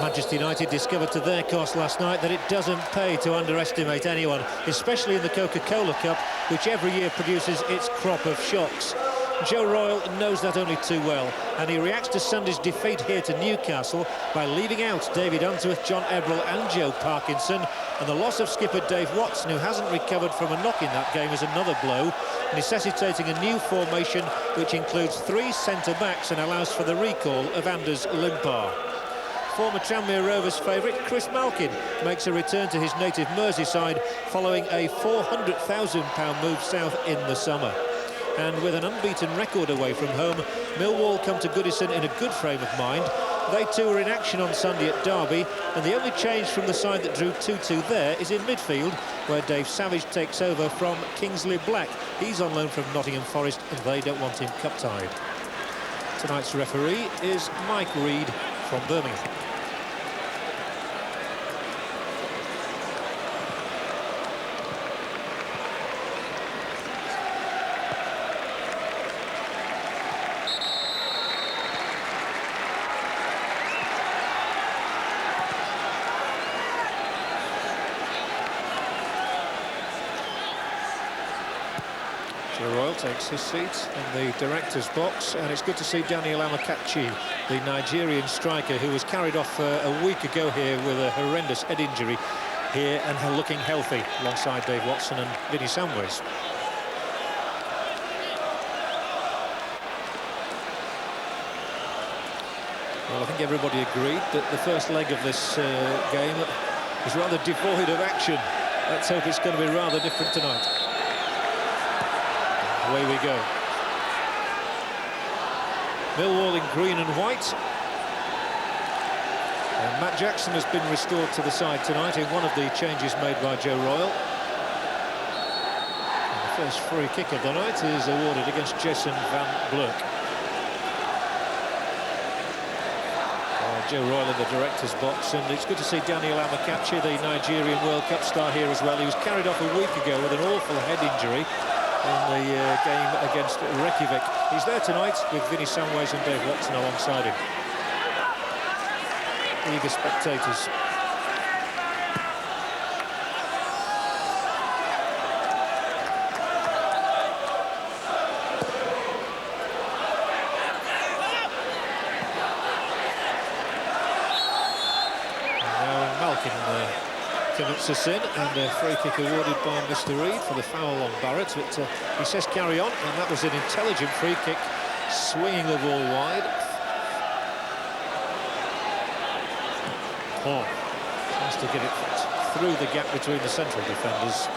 Manchester United discovered to their cost last night that it doesn't pay to underestimate anyone, especially in the Coca-Cola Cup, which every year produces its crop of shocks. Joe Royle knows that only too well, and he reacts to Sunday's defeat here to Newcastle by leaving out David Unsworth, John Ebrell and Joe Parkinson, and the loss of skipper Dave Watson, who hasn't recovered from a knock in that game, is another blow, necessitating a new formation which includes 3 centre-backs and allows for the recall of Anders Limpar. Former Tranmere Rovers favourite Chris Malkin makes a return to his native Merseyside following a £400,000 move south in the summer. And with an unbeaten record away from home, Millwall come to Goodison in a good frame of mind. They too were in action on Sunday at Derby, and the only change from the side that drew 2-2 there is in midfield, where Dave Savage takes over from Kingsley Black. He's on loan from Nottingham Forest, and they don't want him cup-tied. Tonight's referee is Mike Reed from Birmingham. Joe Royle takes his seat in the director's box, and it's good to see Daniel Amokachi, the Nigerian striker who was carried off a week ago here with a horrendous head injury here and looking healthy alongside Dave Watson and Vinnie Samways. Well, I think everybody agreed that the first leg of this game was rather devoid of action. Let's hope it's going to be rather different tonight. Away we go. Millwall in green and white. And Matt Jackson has been restored to the side tonight in one of the changes made by Joe Royle. And the first free kick of the night is awarded against Jason van Blurk. Joe Royle in the director's box, and it's good to see Daniel Amokachi, the Nigerian World Cup star, here as well. He was carried off a week ago with an awful head injury in the game against Reykjavik. He's there tonight with Vinnie Samways and Dave Watson alongside him. Eager spectators. Commits us in, and a free kick awarded by Mr. Reed for the foul on Barrett, but he says carry on, and that was an intelligent free kick, swinging the ball wide. Oh, tries to get it through the gap between the central defenders.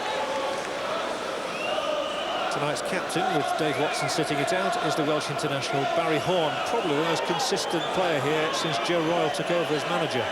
Tonight's captain, with Dave Watson sitting it out, is the Welsh international Barry Horn, probably the most consistent player here since Joe Royle took over as manager.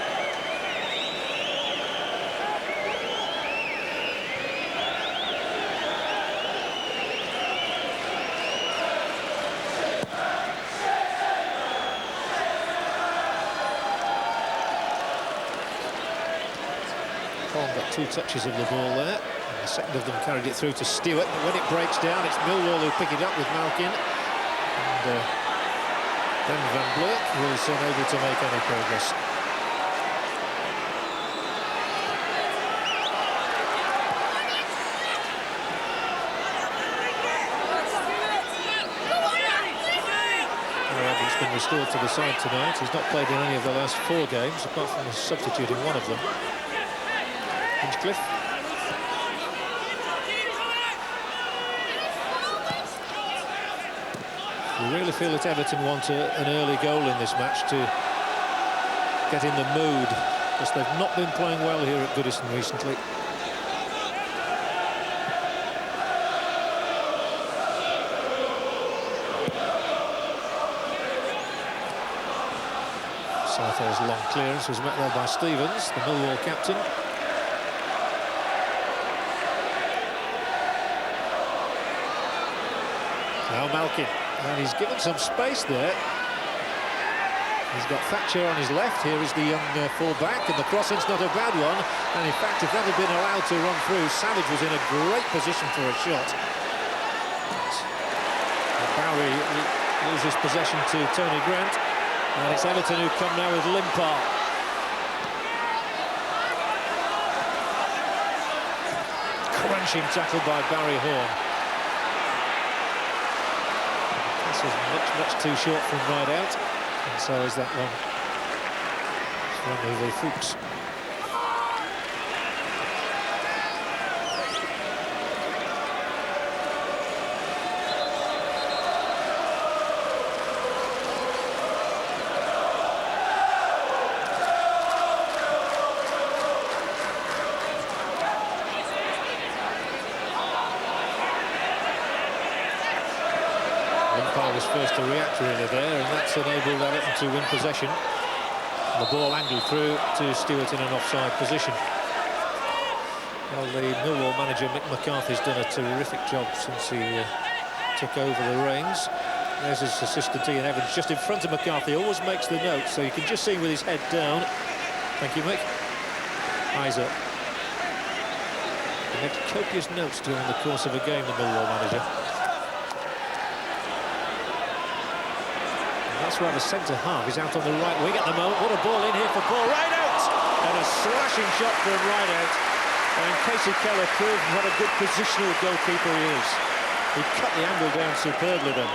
Got 2 touches of the ball there, and the second of them carried it through to Stewart, but when it breaks down it's Millwall who pick it up with Malkin, and then Van Blurk was unable to make any progress. He's been restored to the side tonight. He's not played in any of the last 4 games, apart from substituting one of them. Hinchcliffe. We really feel that Everton want an early goal in this match to get in the mood, because they've not been playing well here at Goodison recently. Southall's long clearance was met there by Stevens, the Millwall captain. Now Malkin, and he's given some space there. He's got Thatcher on his left. Here is the young full-back, and the crossing's not a bad one. And in fact, if that had been allowed to run through, Savage was in a great position for a shot. And Bowery loses possession to Tony Grant, and it's Everton who come now with Limpar. crunching tackle by Barry Horn. This is much too short from right out, and so is that one from Uwe Fuchs. Was first to react really there, and that's enabled Everton to win possession. And the ball angled through to Stewart in an offside position. Well, the Millwall manager Mick McCarthy's done a terrific job since he took over the reins. There's his assistant Ian Evans just in front of McCarthy, always makes the notes, so you can just see him with his head down. Thank you, Mick. Eyes up. He makes copious notes during the course of a game, the Millwall manager. That's why the centre-half is out on the right wing at the moment. What a ball in here for Paul Rideout! And a slashing shot from Rideout. And Casey Keller proved what a good positional goalkeeper he is. He cut the angle down superbly then.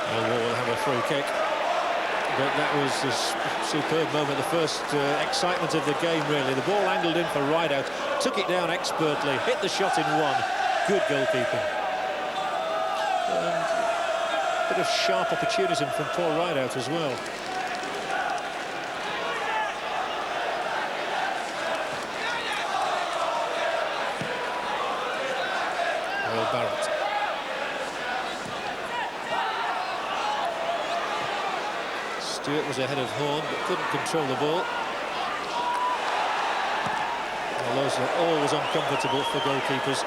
Millwall will have a free kick. But that was a superb moment, the first excitement of the game, really. The ball angled in for Rideout, took it down expertly, hit the shot in one. Good goalkeeping. And a bit of sharp opportunism from Paul Rideout as well. Earl Barrett. Stewart was ahead of Horn but couldn't control the ball. Well, those are always uncomfortable for goalkeepers.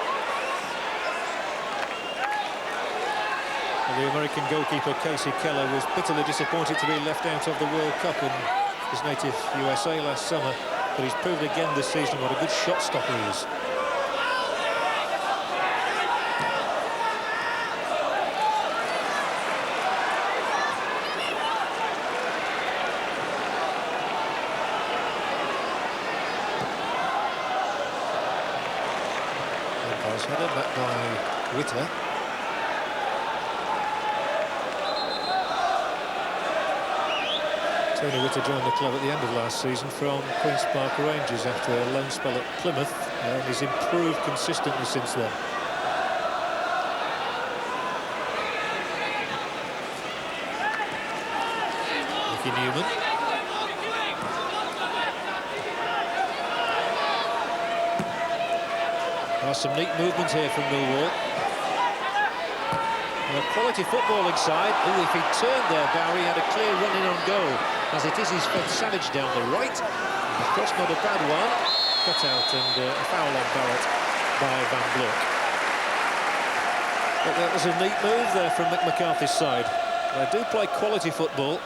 The American goalkeeper Casey Keller was bitterly disappointed to be left out of the World Cup in his native USA last summer, but he's proved again this season what a good shot stopper he is. Lampart's header back by Witter. Tony Witter joined the club at the end of last season from Queen's Park Rangers after a loan spell at Plymouth, and he's improved consistently since then. Mickey Newman. There's some neat movement here from Millwall. A quality footballing side. Oh, if he turned there, Barry had a clear run in on goal. As it is, he's fed Savage down the right. Of course, not a bad one. Cut out and a foul on Barrett by Van Bloek. But that was a neat move there from Mick McCarthy's side. They do play quality football.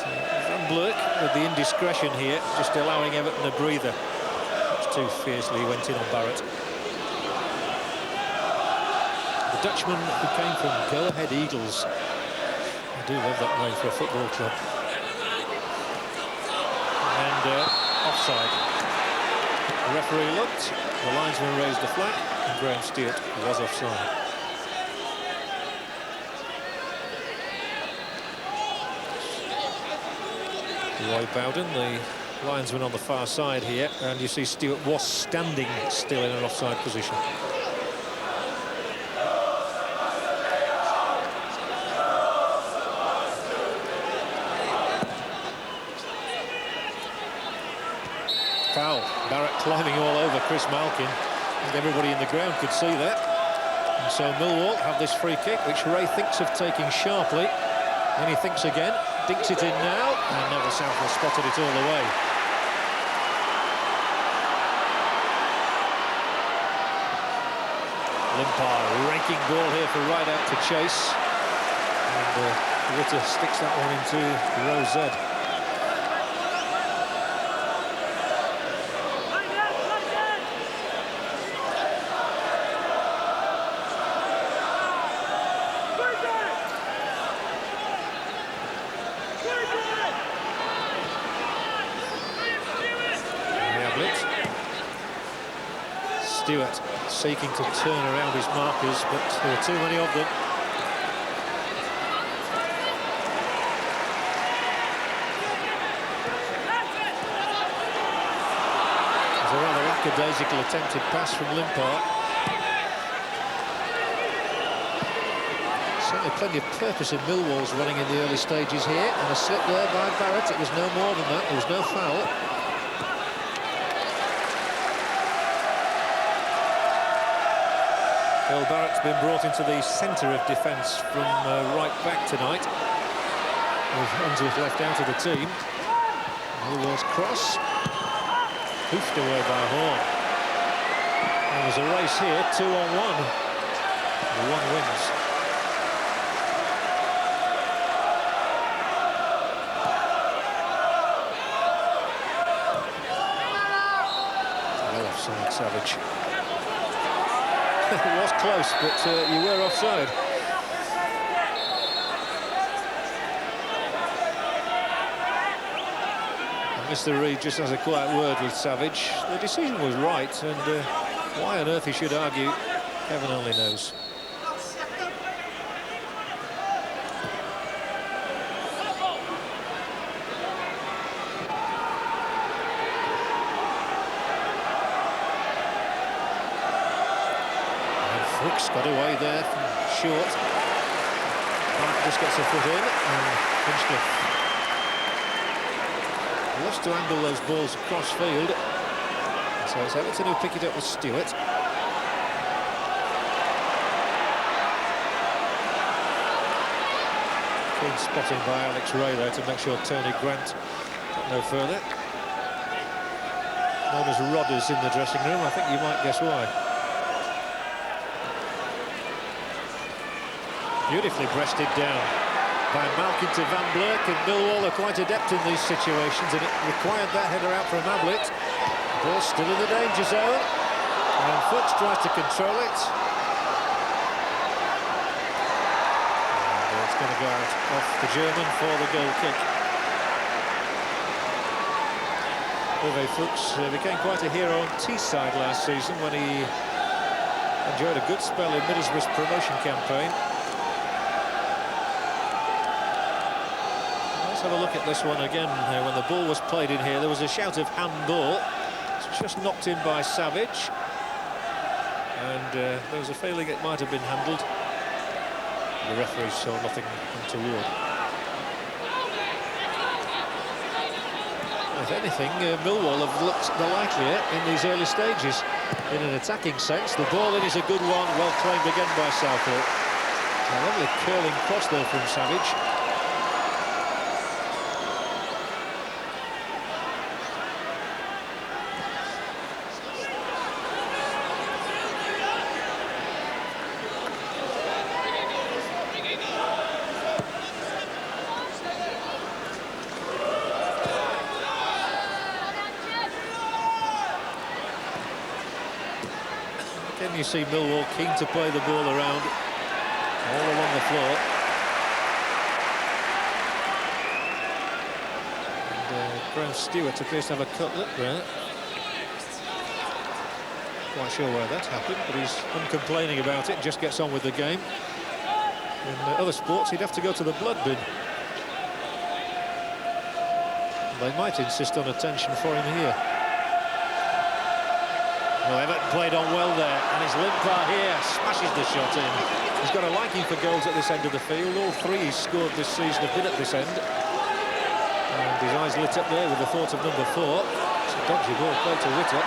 So Van Bloek with the indiscretion here, just allowing Everton a breather. Much too fiercely he went in on Barrett. The Dutchman who came from Go Ahead Eagles. I do love that name for a football club. And offside. The referee looked, the linesman raised the flag, and Graham Stewart was offside. Roy Bowden, the linesman on the far side here, and you see Stewart was standing still in an offside position. Foul. Barrett climbing all over Chris Malkin, and everybody in the ground could see that. And so Millwall have this free kick, which Ray thinks of taking sharply. Then he thinks again, dinks it in now, and Neville Southwell spotted it all the way. Lampard, raking ball here for Rideout to chase. And Witter sticks that one into row Z. Stewart seeking to turn around his markers, but there were too many of them. There's a rather lackadaisical attempted pass from Limpar. Certainly plenty of purpose in Millwall's running in the early stages here, and a slip there by Barrett. It was no more than that, there was no foul. Bill Barrett's been brought into the centre of defence from right back tonight, with Unsworth left out of the team. Millwall's cross, hoofed away by Horn. And there's a race here, 2-on-1. The one wins. Well offside, Savage. It was close, but you were offside. And Mr. Reid just has a quiet word with Savage. The decision was right, and why on earth he should argue, heaven only knows. Brooks got away there from short. Barrett just gets a foot in, and Hinchcliffe loves to angle those balls across field. So it's Everton who pick it up with Stewart. Keen spotting by Alex Ray there to make sure Tony Grant got no further. Known as Rodders in the dressing room, I think you might guess why. Beautifully breasted down by Malkin to Van Blurk, and Millwall are quite adept in these situations, and it required that header out from Ablett. Ball still in the danger zone, and Fuchs tries to control it. And it's going to go out off the German for the goal kick. Uwe Fuchs became quite a hero on Teesside last season when he enjoyed a good spell in Middlesbrough's promotion campaign. Let's have a look at this one again. When the ball was played in here, there was a shout of handball. It's just knocked in by Savage, and there was a feeling it might have been handled. The referee saw nothing untoward. If anything, Millwall have looked the likelier in these early stages. In an attacking sense, the ball in is a good one, well claimed again by Southall. A lovely curling cross there from Savage. Again, you see Millwall keen to play the ball around all along the floor. And Graham Stewart appears to have a cut lip there. Quite sure where that happened, but he's uncomplaining about it and just gets on with the game. In other sports, he'd have to go to the blood bin. They might insist on attention for him here. Well, Everton played on well there, and it's Limpar here, smashes the shot in. He's got a liking for goals at this end of the field. All three he's scored this season have been at this end. And his eyes lit up there with the thought of number 4. It's a dodgy ball played to Witter.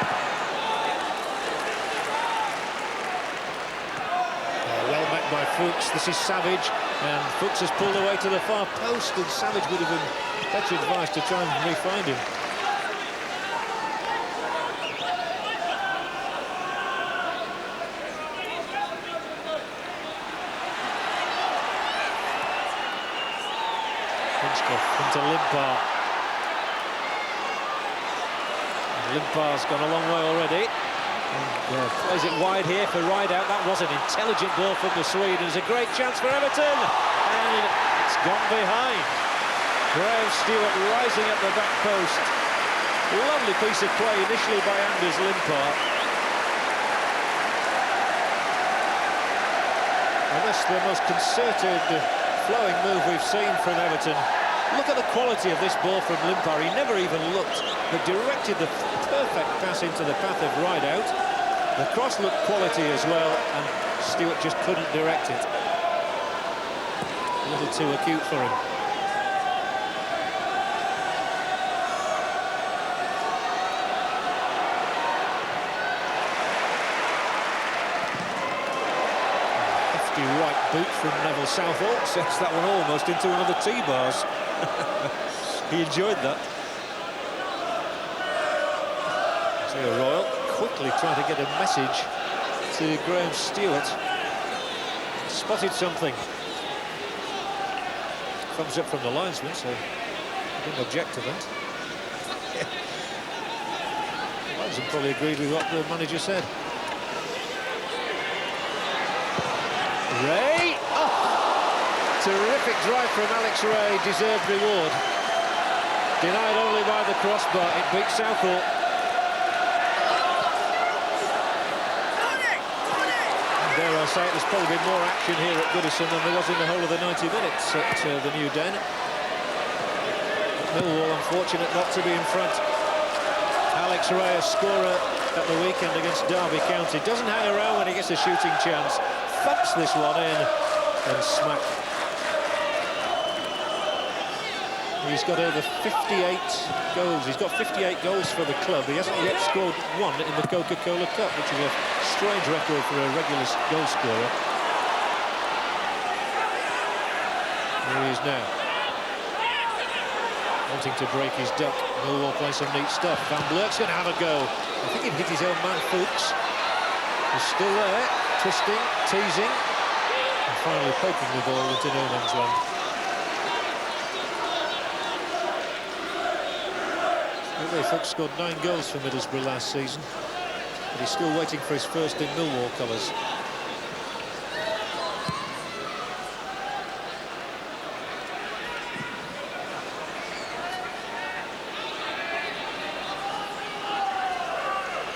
Well met by Fuchs. This is Savage, and Fuchs has pulled away to the far post, and Savage would have been better advised to try and re-find him. Into Limpar. Limpar's gone a long way already. And, plays it wide here for Rideout. That was an intelligent ball from the Swede. It's a great chance for Everton, and it's gone behind. Graham Stewart rising at the back post. Lovely piece of play initially by Anders Limpar. honest, the most concerted, flowing move we've seen from Everton. Look at the quality of this ball from Limpar. He never even looked, but directed the perfect pass into the path of Rideout. The cross looked quality as well, and Stewart just couldn't direct it. A little too acute for him. Hefty right boot from Neville Southall sets that one almost into one of the T-bars. He enjoyed that. Joe Royle quickly trying to get a message to Graham Stewart. Spotted something. Thumbs up from the linesman, so he didn't object to that. The linesman probably agreed with what the manager said. Ray! Oh! Terrific drive from Alex Ray, deserved reward. Denied only by the crossbar, it beats Southall. Dare I say it, there's probably been more action here at Goodison than there was in the whole of the 90 minutes at the New Den. Millwall unfortunate not to be in front. Alex Ray, a scorer at the weekend against Derby County, doesn't hang around when he gets a shooting chance. Thumps this one in and smack. He's got over 58 goals. He's got 58 goals for the club. He hasn't yet scored one in the Coca-Cola Cup, which is a strange record for a regular goal scorer. Here he is now. Wanting to break his duck. Millwall play some neat stuff. Van Blerk's going to have a go. I think he'd hit his own man, Fuchs. He's still there, twisting, teasing, and finally poking the ball into no man's land. Fuchs scored 9 goals for Middlesbrough last season, but he's still waiting for his first in Millwall colours.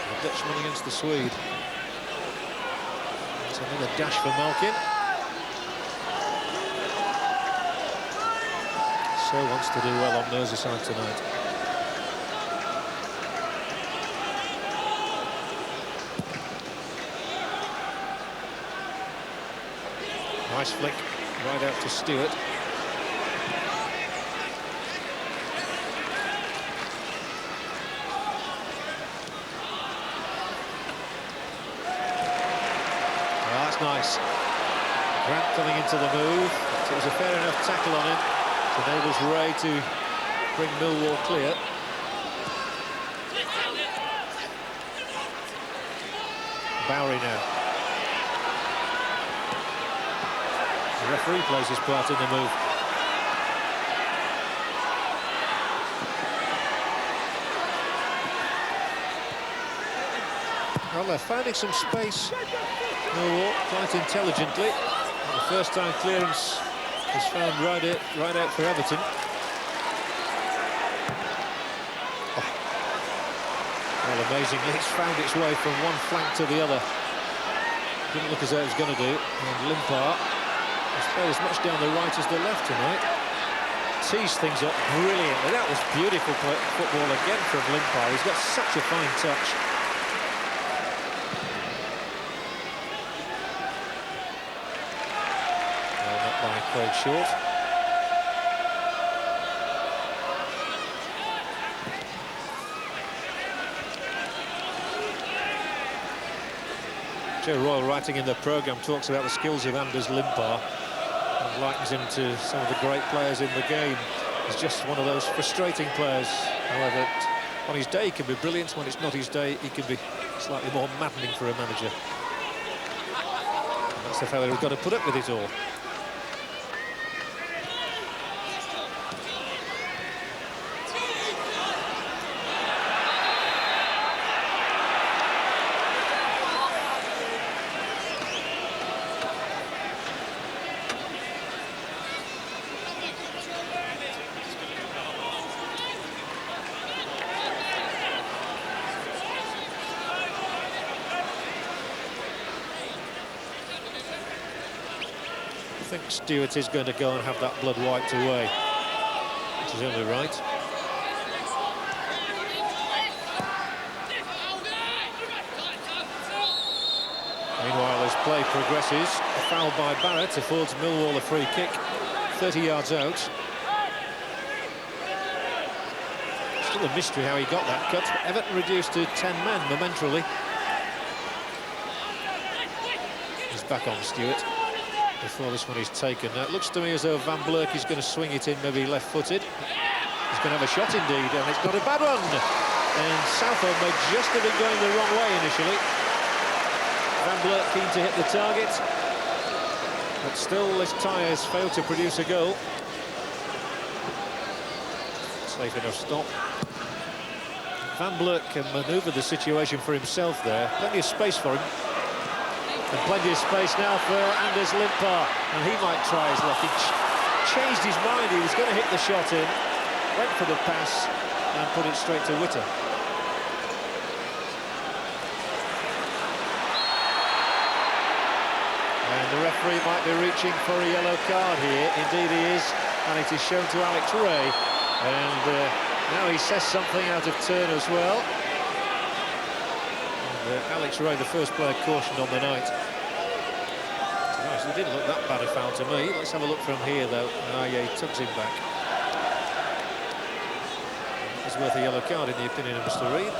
The Dutchman against the Swede. It's another dash for Malkin. So wants to do well on Merseyside tonight. Nice flick, right out to Stewart. Oh, that's nice. Grant coming into the move. It was a fair enough tackle on him. It enables Ray to bring Millwall clear. Bowery now. The referee plays his part in the move. Well, they're finding some space. Millwall quite intelligently. The first time clearance is found right out for Everton. Oh. Well, amazingly, it's found its way from one flank to the other. Didn't look as though it was going to do. And Limpar has played as much down the right as the left tonight. Teased things up brilliantly. That was beautiful football again from Limpar. He's got such a fine touch. Well, not by Craig Short. Joe Royle, writing in the programme, talks about the skills of Anders Limpar and likens him to some of the great players in the game. He's just one of those frustrating players, however, on his day he can be brilliant. When it's not his day, he can be slightly more maddening for a manager. And that's the fella who's got to put up with it all. think Stewart is going to go and have that blood wiped away, which is only right. Meanwhile, as play progresses, a foul by Barrett affords Millwall a free kick, 30 yards out. Still a mystery how he got that cut. Everton reduced to 10 men momentarily. He's back on Stewart before this one is taken. Now, it looks to me as though Van Blurk is going to swing it in, maybe left-footed. He's going to have a shot indeed, and it's not a bad one. And Southall may just have been going the wrong way initially. Van Blurk keen to hit the target, but still this tie has failed to produce a goal. Safe enough stop. Van Blurk can manoeuvre the situation for himself there. Plenty of space for him. And plenty of space now for Anders Limpar, and he might try his luck. He changed his mind, he was going to hit the shot in, went for the pass and put it straight to Witter. And the referee might be reaching for a yellow card here. Indeed he is, and it is shown to Alex Ray. And now he says something out of turn as well. And, Alex Ray, the first player cautioned on the night. Nice, it didn't look that bad a foul to me. Let's have a look from here though. Ah, yeah, he tugs him back. It's worth a yellow card in the opinion of Mr. Reid.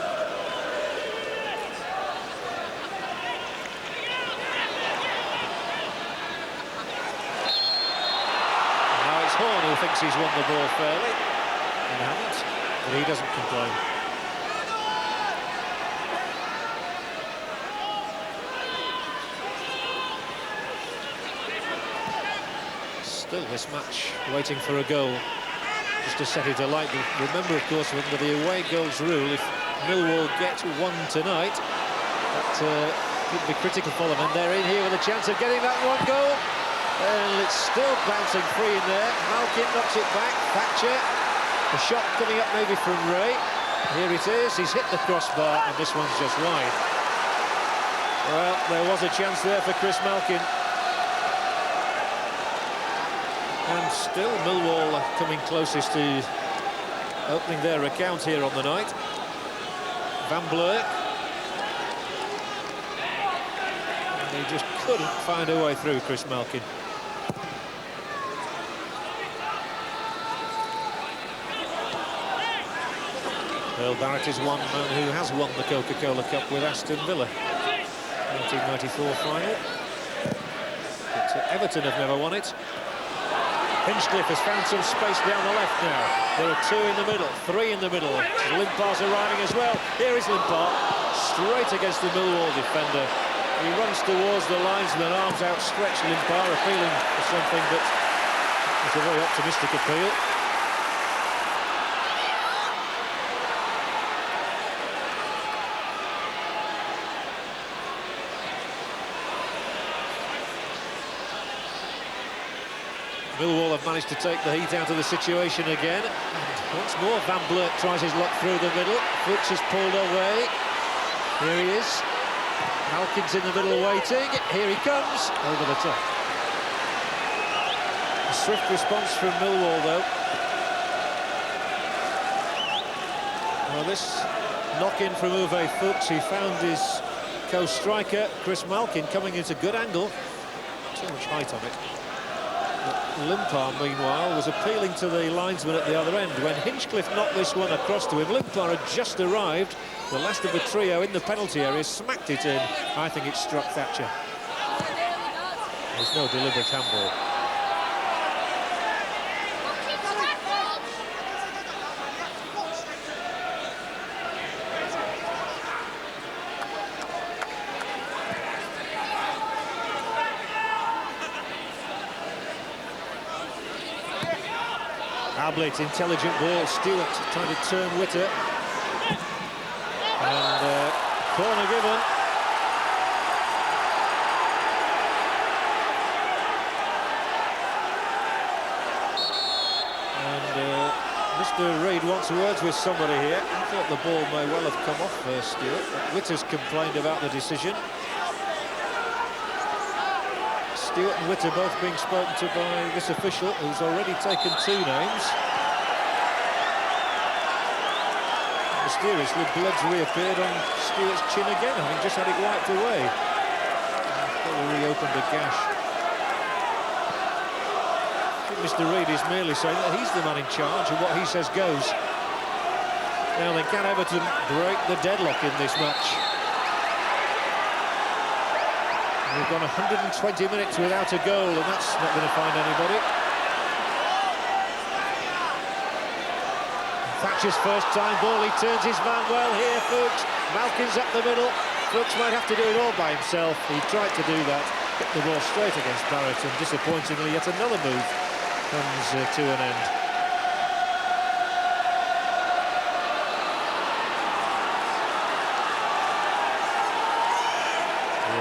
Horn, who thinks he's won the ball fairly, and hasn't, but he doesn't complain. Still this match waiting for a goal, just to set it alight. Remember, of course, under the away goals rule, if Millwall get one tonight, that could be critical for them, and they're in here with a chance of getting that one goal. And it's still bouncing free in there. Malkin knocks it back. Thatcher. A shot coming up maybe from Ray. Here it is. He's hit the crossbar, and this one's just wide. Well, there was a chance there for Chris Malkin. And still Millwall coming closest to opening their account here on the night. Van Blurk. And he just couldn't find a way through, Chris Malkin. Earl Barrett is one man who has won the Coca-Cola Cup with Aston Villa. 1994 final. But Everton have never won it. Hinchcliffe has found some space down the left now. There are two in the middle, three in the middle. Limpar's arriving as well. Here is Limpar, straight against the Millwall defender. He runs towards the linesman, arms outstretched. Limpar appealing for something, but it's a very optimistic appeal. Millwall have managed to take the heat out of the situation again. And once more, Van Blurk tries his luck through the middle. Fuchs is pulled away. Here he is. Malkin's in the middle waiting. Here he comes, over the top. A swift response from Millwall, though. Well, this knock-in from Uwe Fuchs, he found his co-striker, Chris Malkin, coming into good angle. Too much height on it. Limpar, meanwhile, was appealing to the linesman at the other end. When Hinchcliffe knocked this one across to him, Limpar had just arrived. The last of the trio in the penalty area smacked it in. I think it struck Thatcher. There's no deliberate handball. Ablett, intelligent ball. Stewart trying to turn Witter. And corner given. And Mr. Reid wants words with somebody here. I thought the ball may well have come off Stewart. Witter's complained about the decision. Stewart and Witter both being spoken to by this official, who's already taken 2 names. Mysteriously, blood's reappeared on Stewart's chin again, having just had it wiped away. Probably reopened a gash. I think Mr. Reid is merely saying that he's the man in charge and what he says goes. Now then, can Everton break the deadlock in this match? We've gone 120 minutes without a goal, and that's not going to find anybody. Thatcher's first time ball, he turns his man well here, Fuchs. Malkin's up the middle. Fuchs might have to do it all by himself. He tried to do that, hit the ball straight against Barrett, and disappointingly yet another move comes to an end.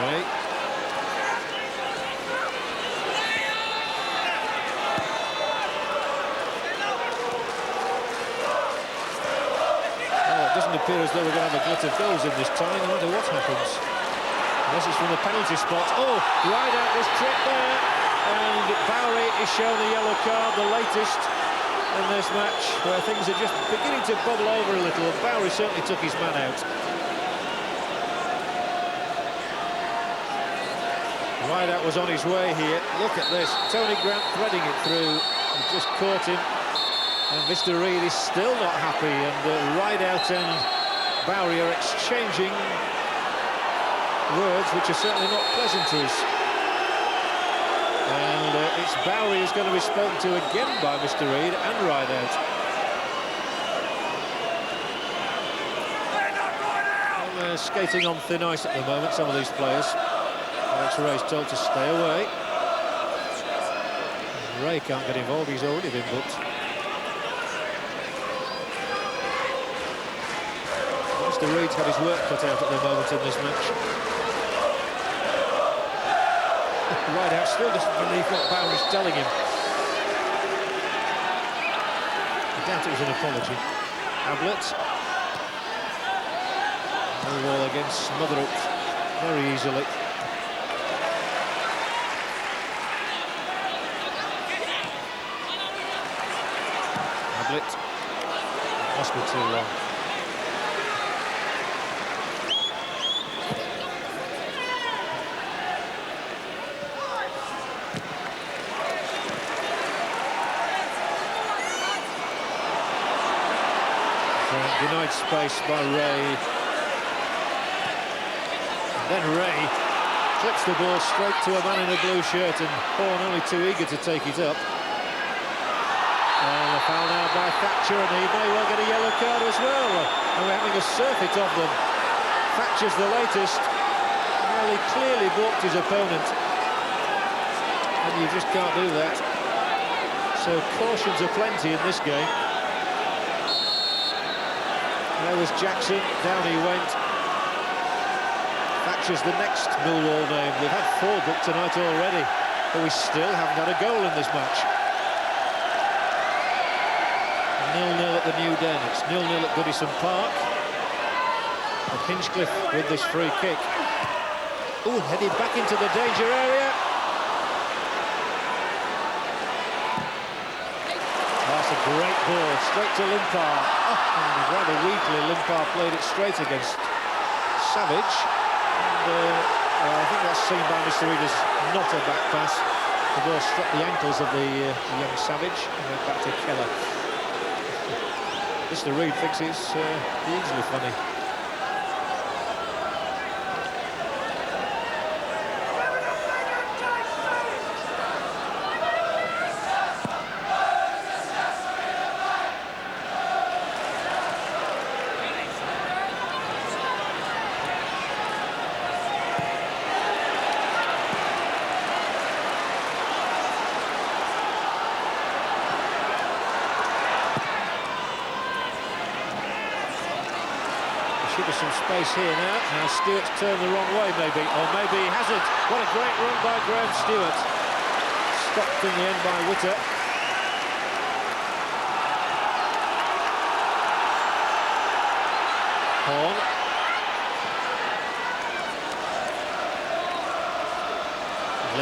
Ray. It doesn't appear as though we're going to have a glut of goals in this tie, no matter what happens. Unless it's from the penalty spot. Oh, Rideout was tripped there, and Bowery is shown a yellow card, the latest in this match, where things are just beginning to bubble over a little. Bowery certainly took his man out. Rideout was on his way here. Look at this, Tony Grant threading it through, he just caught him. And Mr. Reid is still not happy, and Rideout and Bowery are exchanging words which are certainly not pleasantries. And it's Bowery who's going to be spoken to again by Mr. Reid and Rideout. Well, they're skating on thin ice at the moment, some of these players. Alex Ray's told to stay away. Ray can't get involved, he's already been booked. Mr. Reid's got his work cut out at the moment in this match. Rideout still doesn't believe what Bowery's telling him. I doubt it was an apology. Ablett. Millwall again, smother up very easily. Ablett. Must be too long. Denied space by Ray. And then Ray flips the ball straight to a man in a blue shirt, and Horn only too eager to take it up. And a foul now by Thatcher, and he may well get a yellow card as well. And we're having a surfeit of them. Thatcher's the latest. Well, he clearly balked his opponent, and you just can't do that. So cautions are plenty in this game. There was Jackson, down he went. Thatcher's the next Millwall name. We've had 4 booked tonight already, but we still haven't had a goal in this match. 0-0 at the New Den. It's 0-0 at Goodison Park. And Hinchcliffe with this free kick. Ooh, headed back into the danger area. That's a great ball, straight to Limpar. And rather weakly, Limpar played it straight against Savage. And I think that's seen by Mr. Reid as not a back pass. The ball struck the ankles of the young Savage and went back to Keller. Mr. Reid thinks it's hugely funny. Should be some space here now. Now Stewart's turned the wrong way, maybe, or maybe he hasn't. What a great run by Graham Stewart. Stopped in the end by Witter. Horn.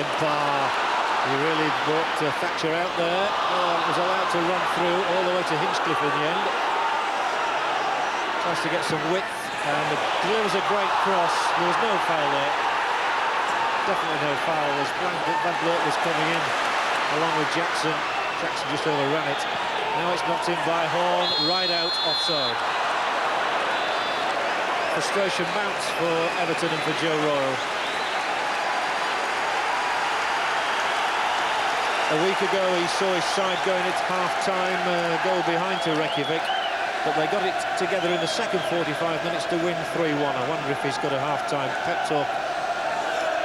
Limpar, he really brought Thatcher out there. Oh, was allowed to run through all the way to Hinchcliffe in the end. Tries to get some width, and there was a great cross. There was no foul there. Definitely no foul. As Van Blurt was coming in along with Jackson. Jackson just overran it. Now it's knocked in by Horn, right out, offside. Frustration mounts for Everton and for Joe Royle. A week ago he saw his side going at half-time, goal behind to Reykjavik, but they got it together in the second 45 minutes to win 3-1. I wonder if he's got a half-time pep talk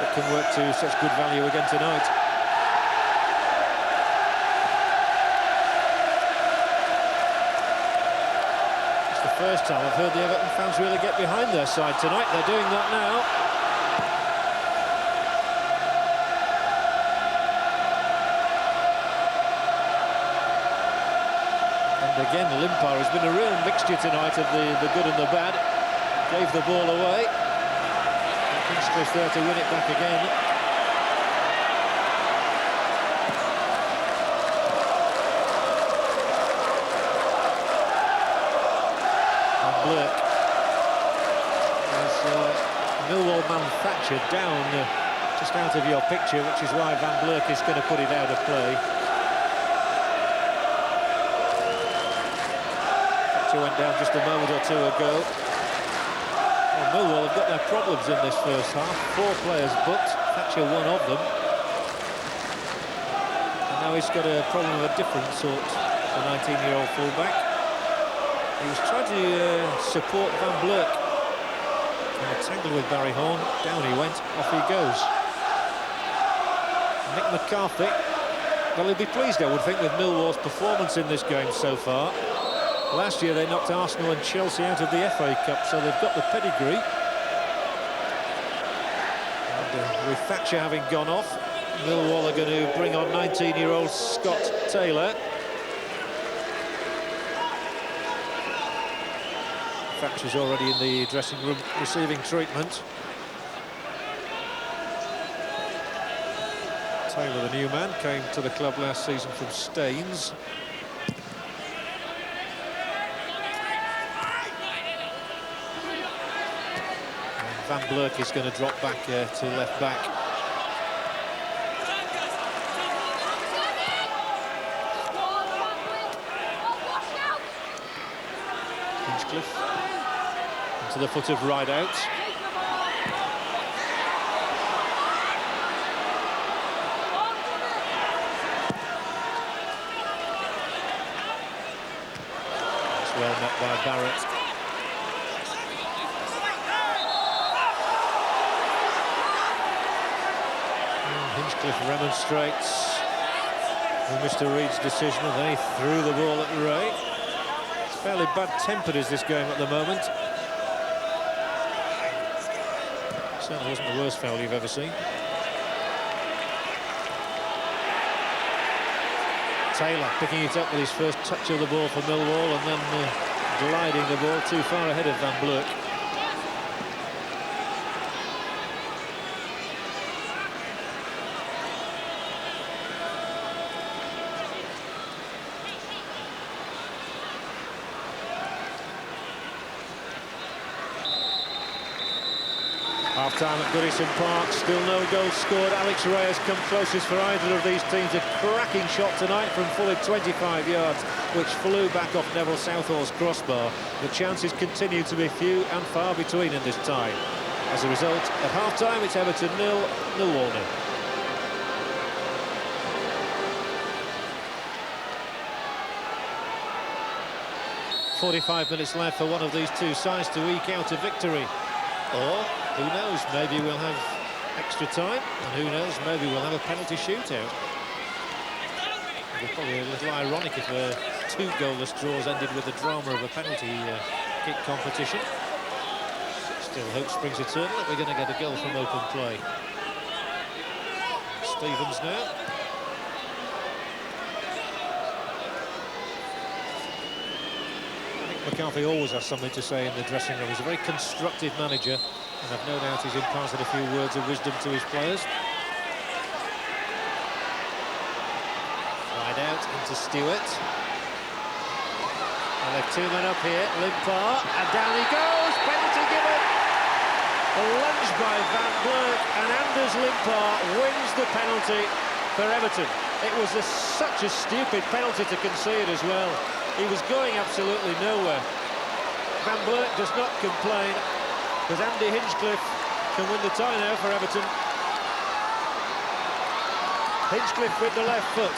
that can work to such good value again tonight. First time I've heard the Everton fans really get behind their side tonight. They're doing that now. And again, Limpar has been a real mixture tonight of the good and the bad. Gave the ball away. Hinchcliffe there to win it back again. Blurt. There's Millwall man Thatcher down just out of your picture, which is why Van Blurk is going to put it out of play. Thatcher went down just a moment or two ago. Well, Millwall have got their problems in this first half. 4 players booked, Thatcher one of them. And now he's got a problem of a different sort, the 19-year-old fullback. He was trying to support Van Blurt. And a tangle with Barry Horn. Down he went, off he goes. Nick McCarthy. Well, he'll be pleased, I would think, with Millwall's performance in this game so far. Last year they knocked Arsenal and Chelsea out of the FA Cup, so they've got the pedigree. And with Thatcher having gone off, Millwall are going to bring on 19-year-old Scott Taylor. Thatcher's already in the dressing room receiving treatment. Taylor, the new man, came to the club last season from Staines. And Van Blurk is going to drop back to left back. Hinchcliffe. To the foot of Rideout. That's well met by Barrett. Hinchcliffe remonstrates with Mr. Reed's decision, and then he threw the ball at Ray. It's fairly bad-tempered is this game at the moment. Certainly wasn't the worst foul you've ever seen. Taylor picking it up with his first touch of the ball for Millwall, and then gliding the ball too far ahead of Van Blurk. Half-time at Goodison Park, still no goals scored. Alex Ray has come closest for either of these teams. A cracking shot tonight from fully 25 yards, which flew back off Neville Southall's crossbar. The chances continue to be few and far between in this tie. As a result, at half-time, it's Everton 0, Millwall 0. .45 minutes left for one of these two sides to eke out a victory. Or, who knows, maybe we'll have extra time, and who knows, maybe we'll have a penalty shootout. It'd be probably a little ironic if 2 goalless draws ended with the drama of a penalty kick competition. Still, hope springs eternal that we're going to get a goal from open play. Stevens now. McCarthy always has something to say in the dressing room. He's a very constructive manager, and I've no doubt he's imparted a few words of wisdom to his players. Into Stewart. And they've two men up here, Limpar, and down he goes, penalty given. A lunge by Van Bleur, and Anders Limpar wins the penalty for Everton. It was such a stupid penalty to concede as well. He was going absolutely nowhere. Van Bleur does not complain, but Andy Hinchcliffe can win the tie now for Everton. Hinchcliffe with the left foot.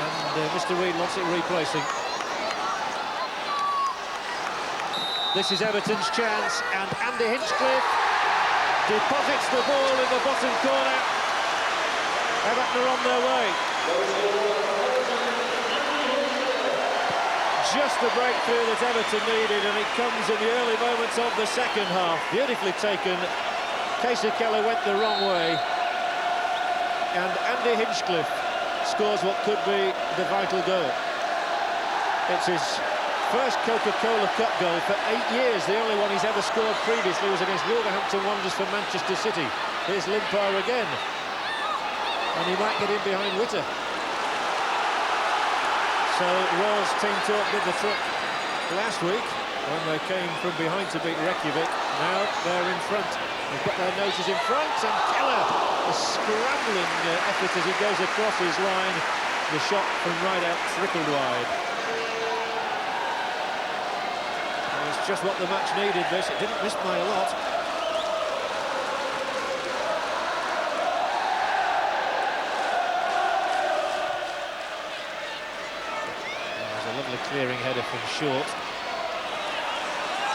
And Mr. Reid wants it replacing. This is Everton's chance, and Andy Hinchcliffe deposits the ball in the bottom corner. Everton are on their way. Just the breakthrough that Everton needed, and it comes in the early moments of the second half. Beautifully taken. Casey Keller went the wrong way, and Andy Hinchcliffe scores what could be the vital goal. It's his first Coca-Cola Cup goal for 8 years. The only one he's ever scored previously was against Wolverhampton Wanderers for Manchester City. Here's Limpar again, and he might get in behind Witter. So Royals team talk did the trick last week when they came from behind to beat Reykjavik. Now they're in front. They've got their noses in front, and Keller, a scrambling effort as he goes across his line. The shot from right out trickled wide. It was just what the match needed, this. It didn't miss by a lot. Clearing header from short.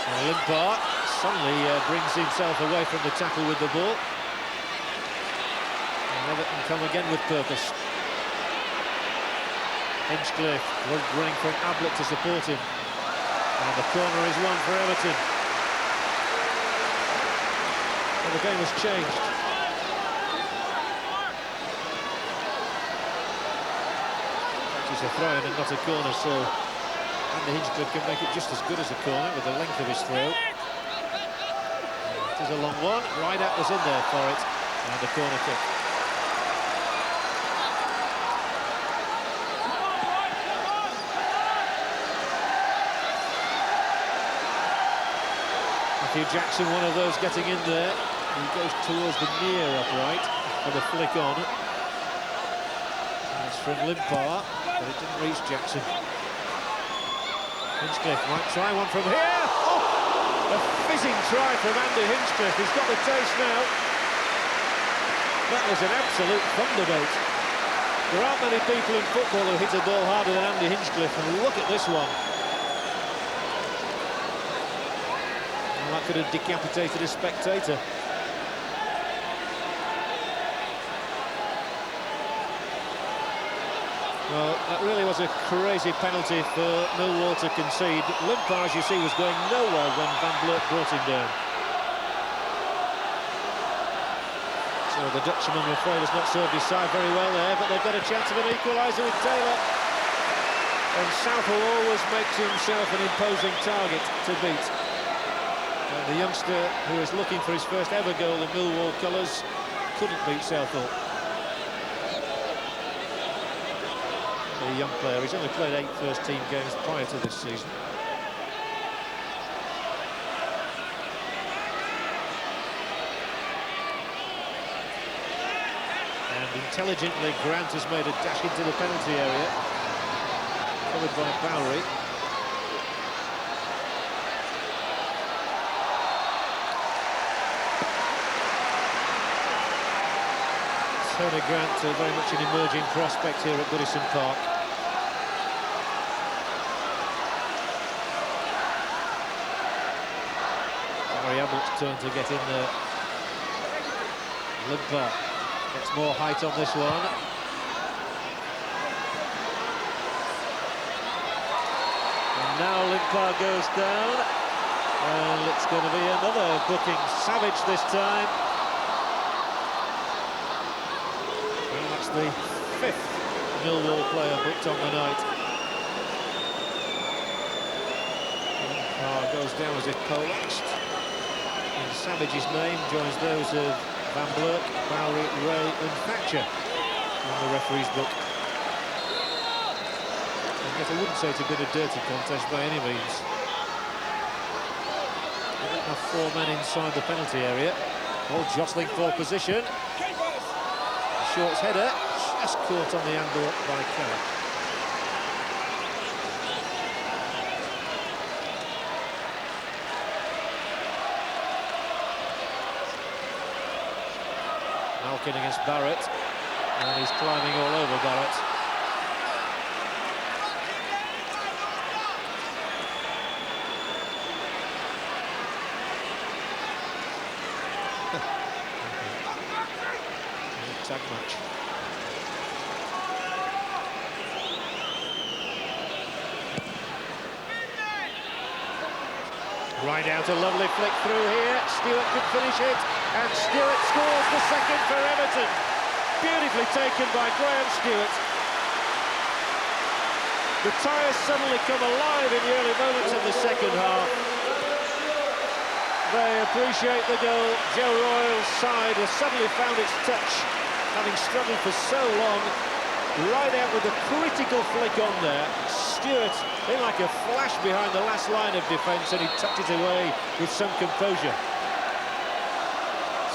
And Limpar suddenly brings himself away from the tackle with the ball. And Everton come again with purpose. Hinchcliffe running from Ablett to support him. And the corner is won for Everton. And the game has changed. It's a throw-in and not a corner, so Andy Hinchcliffe can make it just as good as a corner with the length of his throw. It is a long one. Rideout was in there for it, and a corner kick. Matthew Jackson, one of those getting in there. He goes towards the near upright for the flick on. That's from Limpar, but it didn't reach Jackson. Hinchcliffe might try one from here. Oh! A fizzing try from Andy Hinchcliffe. He's got the taste now. That was an absolute thunderbolt. There aren't many people in football who hit a ball harder than Andy Hinchcliffe, and look at this one. Well, that could have decapitated a spectator. Well, that really was a crazy penalty for Millwall to concede. Limpar, as you see, was going nowhere when Van Bleur brought him down. So the Dutchman, I'm afraid, has not served his side very well there, but they've got a chance of an equaliser with Taylor. And Southall always makes himself an imposing target to beat. The youngster who is looking for his first ever goal in Millwall colours couldn't beat Southall. A young player. He's only played 8 first-team games prior to this season. And intelligently, Grant has made a dash into the penalty area, covered by Bowery. Tony Grant, very much an emerging prospect here at Goodison Park. Gary Abbott's turn to get in there. Limpar gets more height on this one. And now Limpar goes down. And it's going to be another booking. Savage this time. The 5th Millwall player booked on the night. Goes down as if poleaxed. And Savage's name joins those of Van Bleur, Bowery, Ray and Thatcher on the referee's book. Yet I wouldn't say it had been a dirty contest by any means. They don't have 4 men inside the penalty area. All jostling for position. Short's header, just caught on the angle by Carrick. Malkin against Barrett, and he's climbing all over Barrett. Tag match. Right out, a lovely flick through here. Stewart could finish it, and Stewart scores the second for Everton. Beautifully taken by Graham Stewart. The tyres suddenly come alive in the early moments of the second half. They appreciate the goal. Joe Royle's side has suddenly found its touch, having struggled for so long. Right out with a critical flick on there. Stewart in like a flash behind the last line of defence, and he tucked it away with some composure.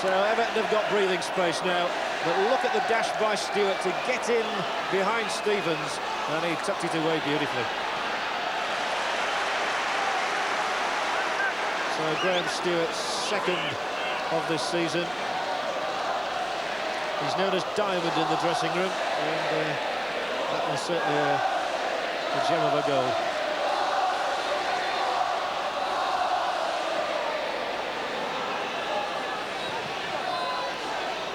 So Everton have got breathing space now, but look at the dash by Stewart to get in behind Stevens, and he tucked it away beautifully. So Graham Stewart's second of this season. He's known as Diamond in the dressing room, and that was certainly a gem of a goal.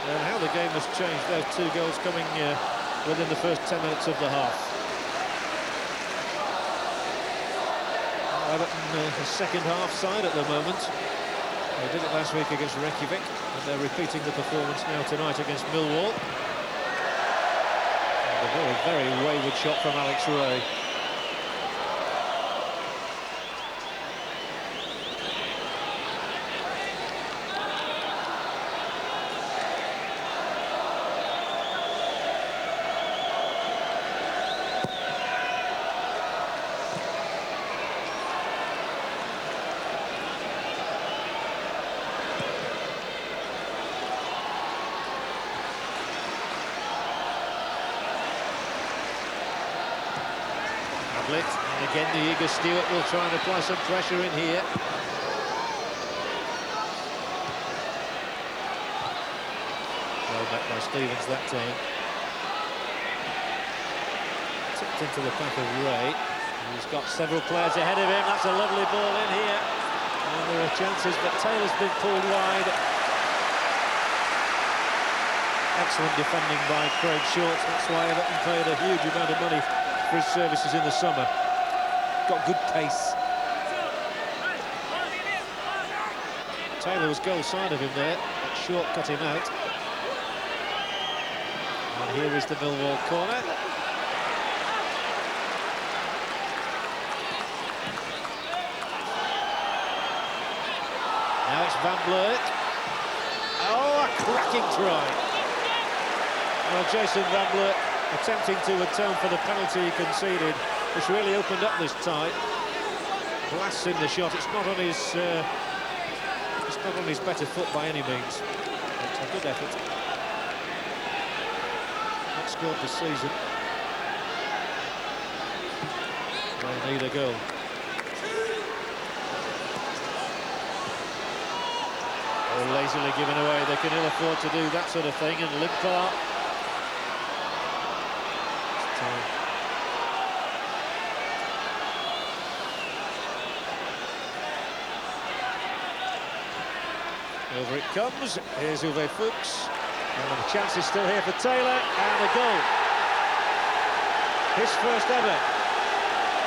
And how the game has changed, those 2 goals coming within the first 10 minutes of the half. Everton, the second half side at the moment. They did it last week against Reykjavik, and they're repeating the performance now tonight against Millwall. And a very, very wayward shot from Alex Ray. And again, the eager Stewart will try and apply some pressure in here. Well back by Stevens that time. Tipped into the path of Ray. He's got several players ahead of him. That's a lovely ball in here. And there are chances, but Taylor's been pulled wide. Excellent defending by Craig Short. That's why Everton paid a huge amount of money for his services in the summer. Got good pace. Taylor was goal side of him there, but Short cut him out. And here is the Millwall corner. Now it's Van Bleur. Oh, a cracking try. Well, Jason Van Bleur attempting to atone for the penalty he conceded, which really opened up this tie. Blasts in the shot. It's not on his better foot by any means. It's a good effort. Not scored this season. They need a goal. Oh, lazily given away. They can ill afford to do that sort of thing, and Limpar. Over it comes. Here's Uwe Fuchs. And the chance is still here for Taylor, and a goal. His first ever.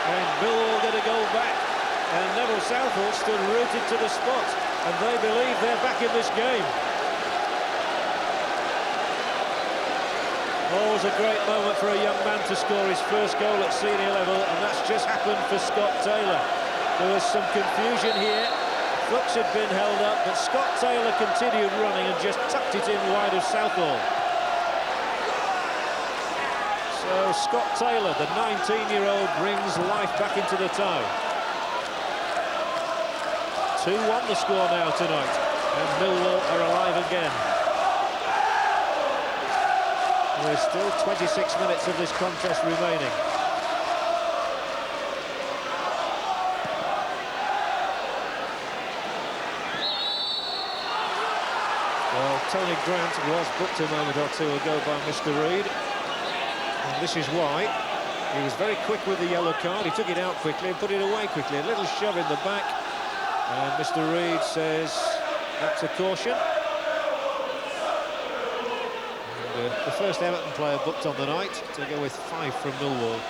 And Millwall get a goal back. And Neville Southall stood rooted to the spot, and they believe they're back in this game. Always a great moment for a young man to score his first goal at senior level, and that's just happened for Scott Taylor. There was some confusion here. Fuchs had been held up, but Scott Taylor continued running and just tucked it in wide of Southall. So So Scott Taylor, the 19-year-old, brings life back into the tie. 2-1 the score now tonight, and Millwall are alive again. There is still 26 minutes of this contest remaining. Well, Tony Grant was booked a moment or two ago by Mr. Reid, and this is why. He was very quick with the yellow card. He took it out quickly and put it away quickly. A little shove in the back, and Mr. Reid says that's a caution. And, the first Everton player booked on the night to go with 5 from Millwall.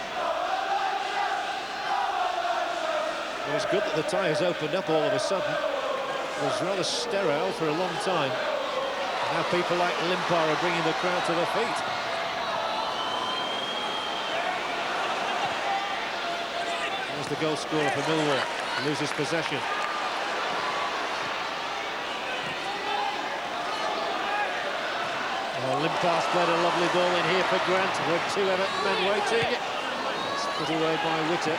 Well, it's good that the tie has opened up all of a sudden. It was rather sterile for a long time. Now people like Limpar are bringing the crowd to their feet. There's the goal scorer for Millwall. Loses possession. Well, Limpar's played a lovely ball in here for Grant. There are 2 Everton men waiting. It's put away by Witter.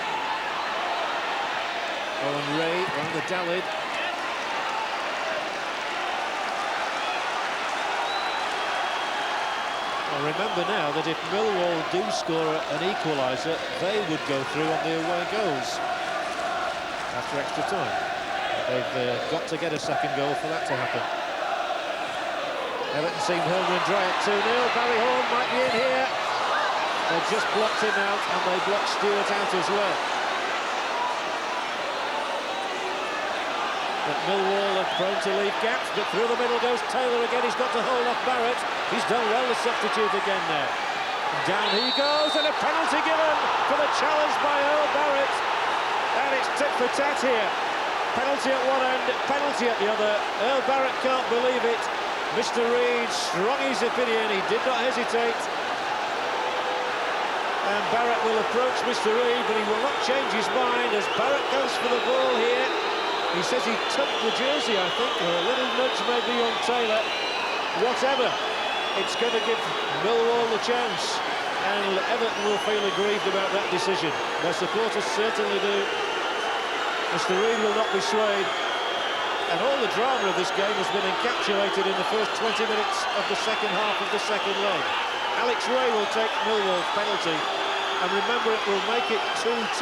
Owen Ray around the Dalid. Well, remember now that if Millwall do score an equaliser, they would go through on the away goals after extra time. They've got to get a second goal for that to happen. Everton seem home and dry at 2-0. Barry Horn might be in here. They just blocked him out, and they blocked Stewart out as well. But Millwall are prone to leave gaps, but through the middle goes Taylor again. He's got to hold off Barrett. He's done well, the substitute again now. And down he goes, and a penalty given for the challenge by Earl Barrett. And it's tit for tat here. Penalty at one end, penalty at the other. Earl Barrett can't believe it. Mr. Reid strong his opinion, he did not hesitate. And Barrett will approach Mr. Reid, but he will not change his mind as Barrett goes for the ball here. He says he tucked the jersey, I think, or a little nudge maybe on Taylor. Whatever, it's going to give Millwall the chance. And Everton will feel aggrieved about that decision. Their supporters certainly do. Mr. Reid will not be swayed. And all the drama of this game has been encapsulated in the first 20 minutes of the second half of the second leg. Alex Ray will take Millwall's penalty. And remember, it will make it 2-2.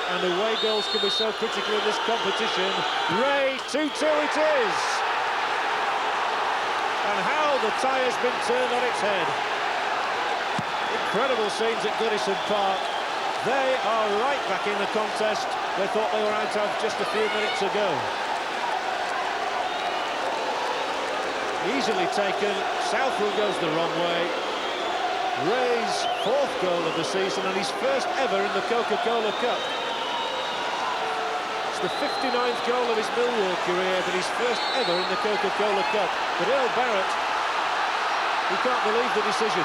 And away goals can be so critical in this competition. Ray, 2-2 it is! And how the tie has been turned on its head. Incredible scenes at Goodison Park. They are right back in the contest. They thought they were out of just a few minutes ago. Easily taken. Southwell goes the wrong way. Ray's 4th goal of the season and his first ever in the Coca-Cola Cup. It's the 59th goal of his Millwall career, but his first ever in the Coca-Cola Cup. But Earl Barrett, he can't believe the decision.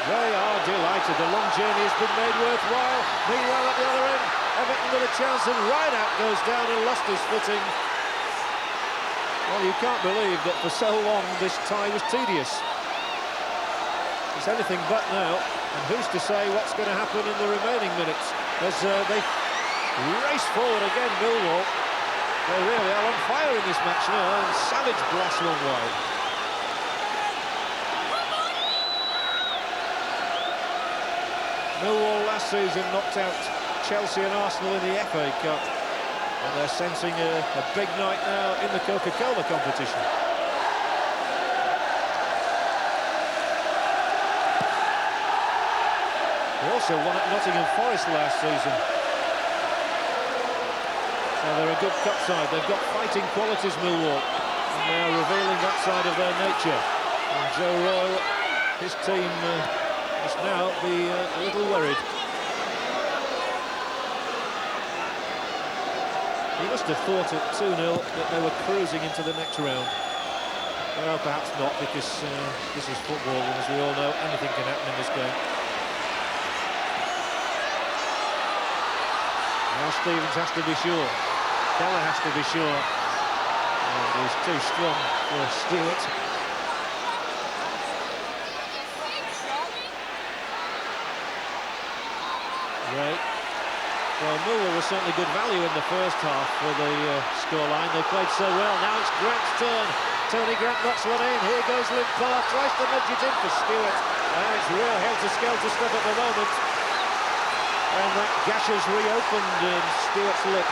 They are delighted. The long journey has been made worthwhile. Meanwhile, at the other end, Everton with a chance, and Rideout goes down and lost his footing. Well, you can't believe that for so long this tie was tedious. It's anything but now, and who's to say what's going to happen in the remaining minutes as they race forward again, Millwall. They really are on fire in this match now, and Savage blasts one wide. Millwall last season knocked out Chelsea and Arsenal in the FA Cup. And they're sensing a big night now in the Coca-Cola competition. They also won at Nottingham Forest last season. So they're a good cup side. They've got fighting qualities, Millwall. And they are revealing that side of their nature. And Joe Royle, his team, must now be a little worried. He must have thought at 2-0 that they were cruising into the next round. Well, perhaps not, because this is football, and as we all know, anything can happen in this game. Now Stevens has to be sure. Keller has to be sure. And he's too strong for Stewart. Ray. Well, Millwall was certainly good value in the first half for the scoreline. They played so well. Now it's Grant's turn. Tony Grant knocks one in. Here goes Limpar. Tries to nudge it in for Stewart. Now it's real helter-skelter stuff at the moment. And that gash has reopened in Stewart's lip.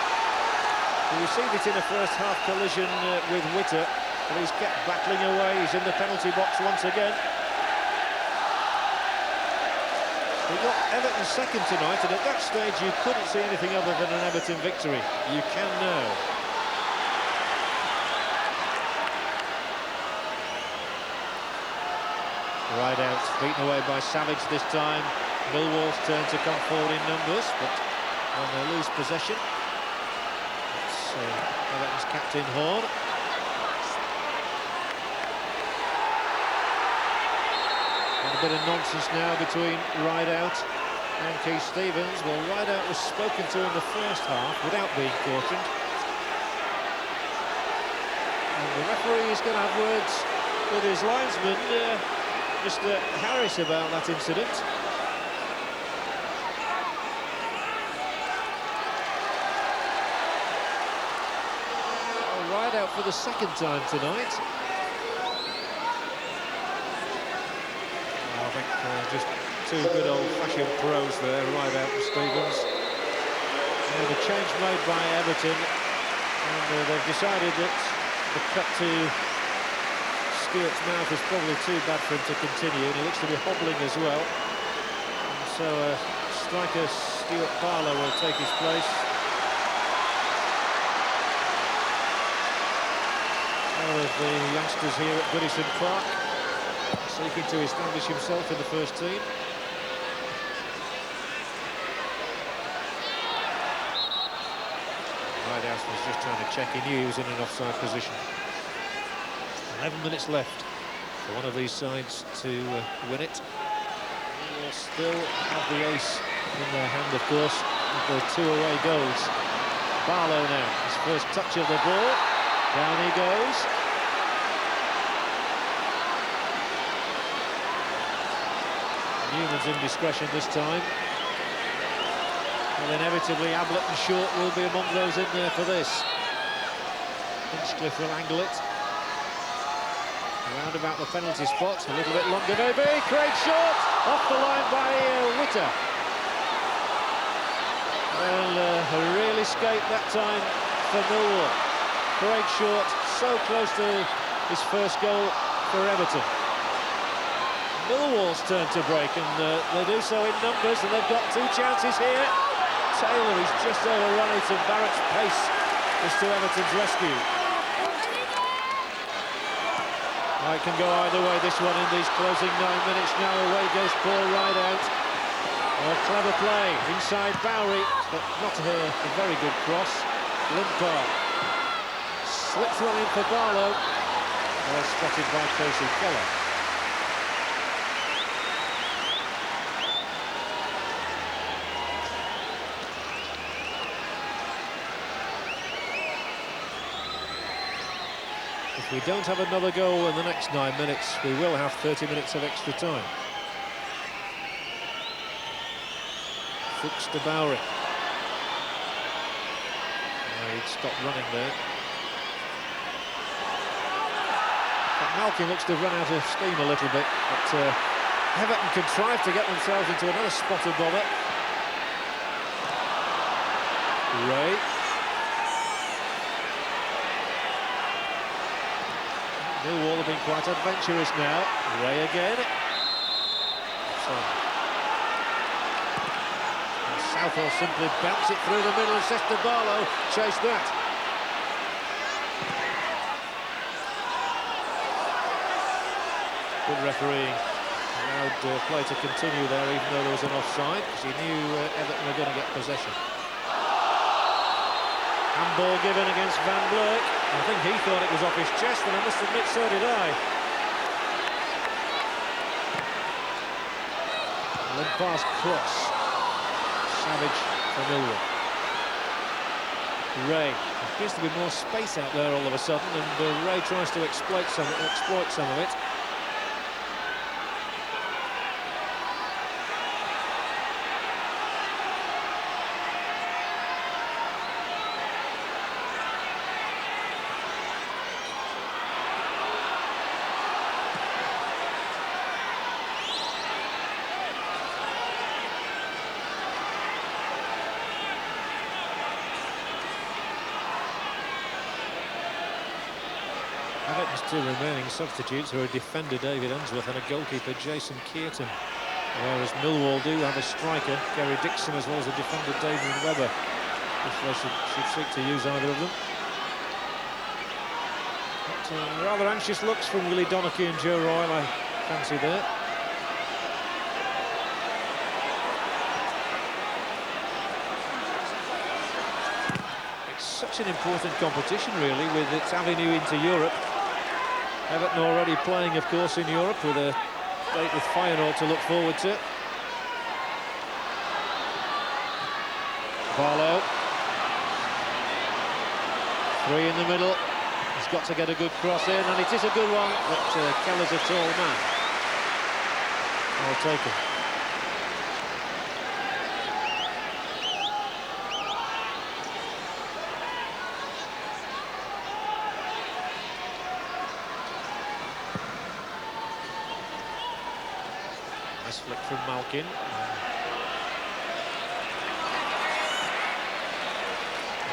He received it in a first-half collision with Witter, but he's kept battling away. He's in the penalty box once again. We got Everton second tonight, and at that stage you couldn't see anything other than an Everton victory. You can now. Right out, beaten away by Savage this time. Millwall's turn to come forward in numbers, but when they lose possession, it's Everton's captain Horn. And a bit of nonsense now between Rideout and Keith Stevens. Well, Rideout was spoken to in the first half without being cautioned. And the referee is going to have words with his linesman, Mr. Harris, about that incident. Rideout for the second time tonight. I think just two good old-fashioned pros there, Rideout and Stevens. And a change made by Everton, and they've decided that the cut to Stewart's mouth is probably too bad for him to continue, and he looks to be hobbling as well. And so striker Stuart Barlow will take his place. One of the youngsters here at Goodison Park, seeking to establish himself in the first team. Ridehouse was just trying to check. He knew he was in an offside position. 11 minutes left for one of these sides to win it. They will still have the ace in their hand, of course, with the two away goals. Barlow now, his first touch of the ball. Down he goes. Newman's indiscretion this time. And inevitably Ablett and Short will be among those in there for this. Hinchcliffe will angle it. Around about the penalty spot, a little bit longer maybe. Craig Short, off the line by Witter. Well, a real escape that time for Millwall. Craig Short so close to his first goal for Everton. Millwall's turn to break, and they do so in numbers, and they've got two chances here. Taylor is just overrun it, and Barrett's pace is to Everton's rescue. It can go either way, this one, in these closing 9 minutes. Now away goes Paul Rideout. Clever play inside Bowery, but not a very good cross. Limpar slips one in for Barlow. Well spotted by Casey Keller. If we don't have another goal in the next 9 minutes, we will have 30 minutes of extra time. Fuchs to Bowery. He'd stop running there. But Malkin looks to run out of steam a little bit, but Everton contrived to get themselves into another spot of bother. Ray. Millwall have been quite adventurous now. Ray again. Southall simply bounce it through the middle and says to Barlow, chase that. Good refereeing. Allowed play to continue there even though there was an offside, because he knew Everton were going to get possession. Handball given against Van Blurk. I think he thought it was off his chest, and I must admit so did I. Limpar's cross. Savage for Millwall. Ray. There appears to be more space out there all of a sudden, and Ray tries to exploit some of it. Everton's two remaining substitutes are a defender, David Unsworth, and a goalkeeper, Jason Kearton. Whereas Millwall do have a striker, Gary Dixon, as well as a defender, David Webber, if they should seek to use either of them. But, rather anxious looks from Willie Donachie and Joe Royle, I fancy there. It's such an important competition, really, with its avenue into Europe. Everton already playing, of course, in Europe, with a date with Feyenoord to look forward to. Barlow. Three in the middle. He's got to get a good cross in, and it is a good one, but Keller's a tall man. Well taken. Nice flick from Malkin.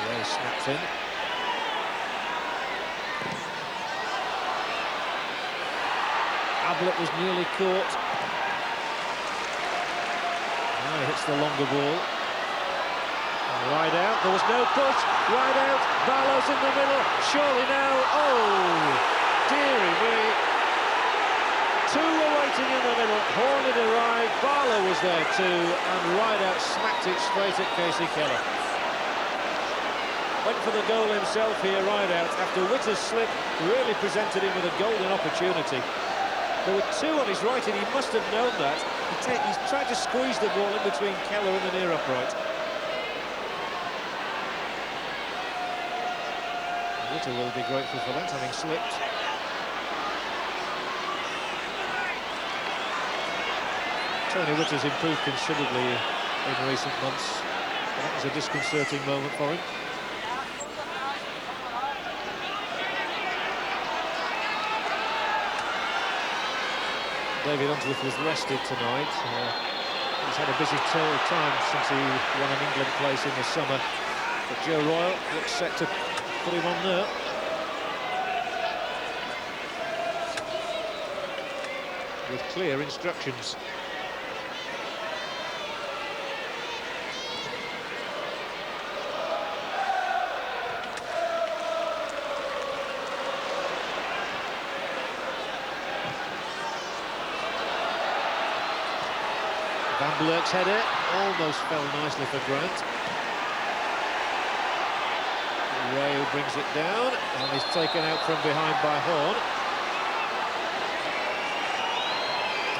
Ray snapped in. Ablett was nearly caught. Now he hits the longer ball. Right out, there was no push. Right out, Barlow's in the middle. Surely now, oh, dearie me. Two were waiting in the middle. Horn had arrived, Barlow was there too, and Rideout smacked it straight at Casey Keller. Went for the goal himself here, Rideout, after Witter's slip, really presented him with a golden opportunity. There were two on his right, and he must have known that. He's tried to squeeze the ball in between Keller and the near upright. Witter will be grateful for that, having slipped. Tony Witter's improved considerably in recent months. That was a disconcerting moment for him. David Unsworth was rested tonight. He's had a busy time since he won an England place in the summer. But Joe Royle looks set to put him on there. With clear instructions. Van Blerk's header almost fell nicely for Grant. Ray brings it down, and he's taken out from behind by Horn.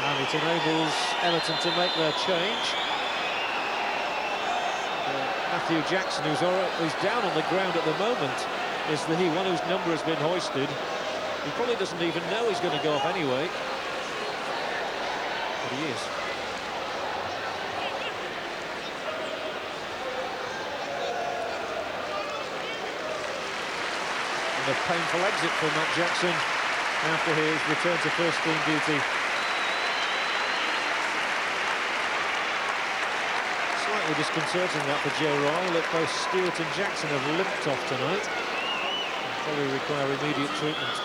And it enables Everton to make their change. Matthew Jackson, who's down on the ground at the moment, is the one whose number has been hoisted. He probably doesn't even know he's going to go off anyway. But he is. A painful exit for Matt Jackson after his return to first team duty. Slightly disconcerting that for Joe Royle, that both Stewart and Jackson have limped off tonight. Probably require immediate treatment.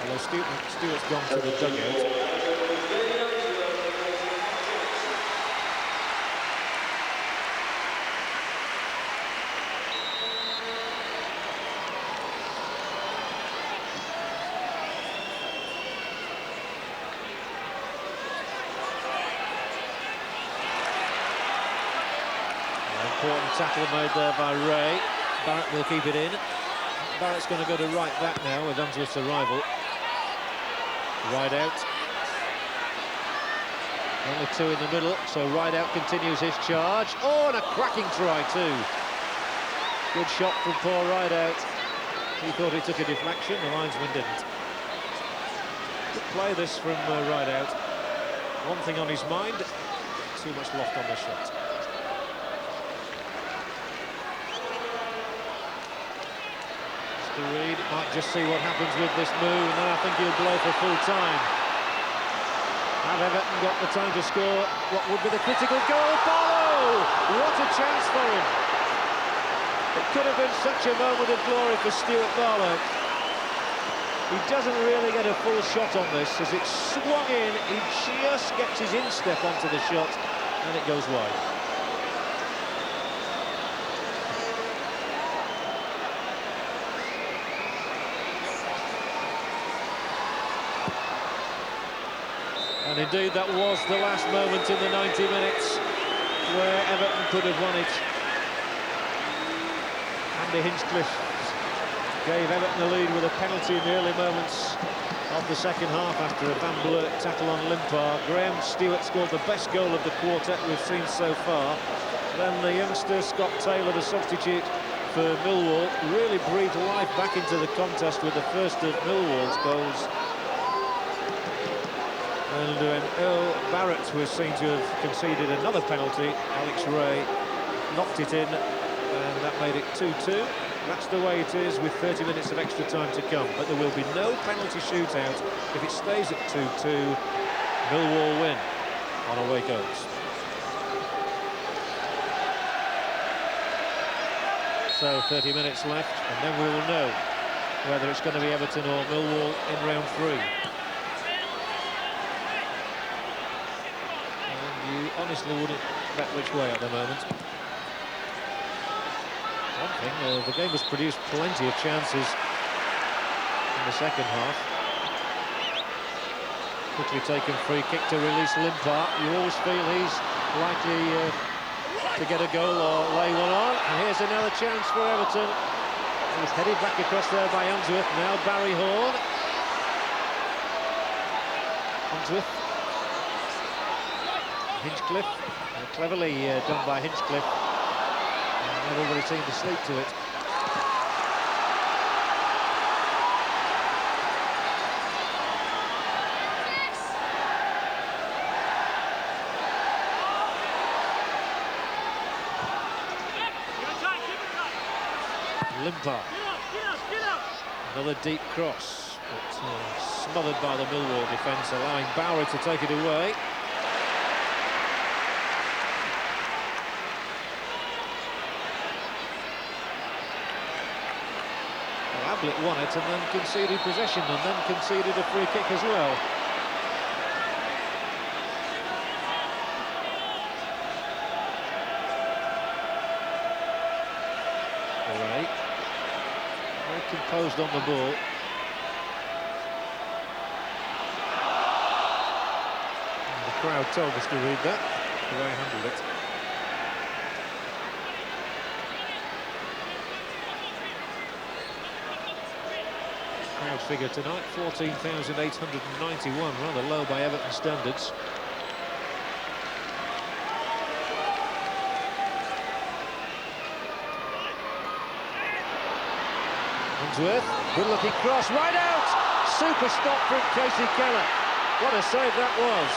Although Stewart's gone to the dugout. Important tackle made there by Ray. Barrett will keep it in. Barrett's going to go to right back now with Unsworth's arrival. Rideout. Only two in the middle, so Rideout continues his charge. Oh, and a cracking try too. Good shot from poor Rideout. He thought he took a deflection, the linesman didn't. Good play this from Rideout. One thing on his mind, too much loft on the shot. Reed might just see what happens with this move, and then I think he'll blow for full time. Have Everton got the time to score what would be the critical goal? Barlow! What a chance for him! It could have been such a moment of glory for Stuart Barlow. He doesn't really get a full shot on this. As it's swung in, he just gets his instep onto the shot, and it goes wide. And indeed, that was the last moment in the 90 minutes where Everton could have won it. Andy Hinchcliffe gave Everton the lead with a penalty in the early moments of the second half after a Van Blurt tackle on Limpar. Graham Stewart scored the best goal of the quartet we've seen so far. Then the youngster Scott Taylor, the substitute for Millwall, really breathed life back into the contest with the first of Millwall's goals. And Earl Barrett was seen to have conceded another penalty. Alex Ray knocked it in, and that made it 2-2. That's the way it is with 30 minutes of extra time to come. But there will be no penalty shootout if it stays at 2-2. Millwall win on away goals. So 30 minutes left, and then we will know whether it's going to be Everton or Millwall in round 3. You honestly wouldn't bet which way at the moment. One thing, the game has produced plenty of chances in the second half. Quickly taken free kick to release Limpar. You always feel he's likely to get a goal or lay one on. And here's another chance for Everton. It was headed back across there by Unsworth. Now Barry Horn. Unsworth. Hinchcliffe, cleverly done by Hinchcliffe. Everybody seemed to sleep to it. Limpar. Another deep cross, but smothered by the Millwall defence, allowing Bowery to take it away. Ablett won it and then conceded possession and then conceded a free kick as well. Ray, very composed on the ball. And the crowd told us to read that, the way he handled it. Crowd figure tonight, 14,891, rather low by Everton standards. Unsworth, good-looking cross, right out! Super stop from Casey Keller. What a save that was.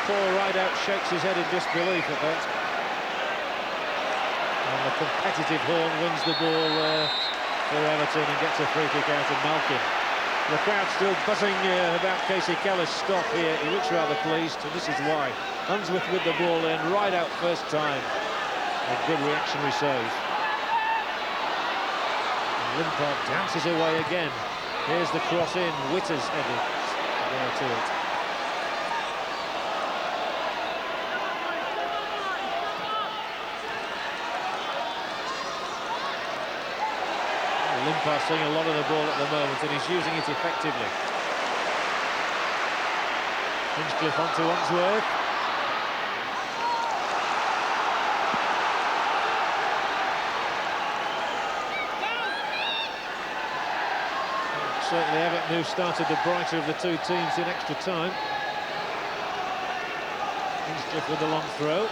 Poor Rideout shakes his head in disbelief at that. And the competitive Horn wins the ball for Everton and gets a free kick out of Malkin. The crowd still buzzing about Casey Keller's stop here. He looks rather pleased, and this is why. Unsworth with the ball in, right out first time. A good reactionary save. Limpar dances away again. Here's the cross in, Witter's headed there to it. Limpar seeing a lot of the ball at the moment and he's using it effectively. Hinchcliffe onto Unsworth. Certainly Everton who started the brighter of the two teams in extra time. Hinchcliffe with the long throw.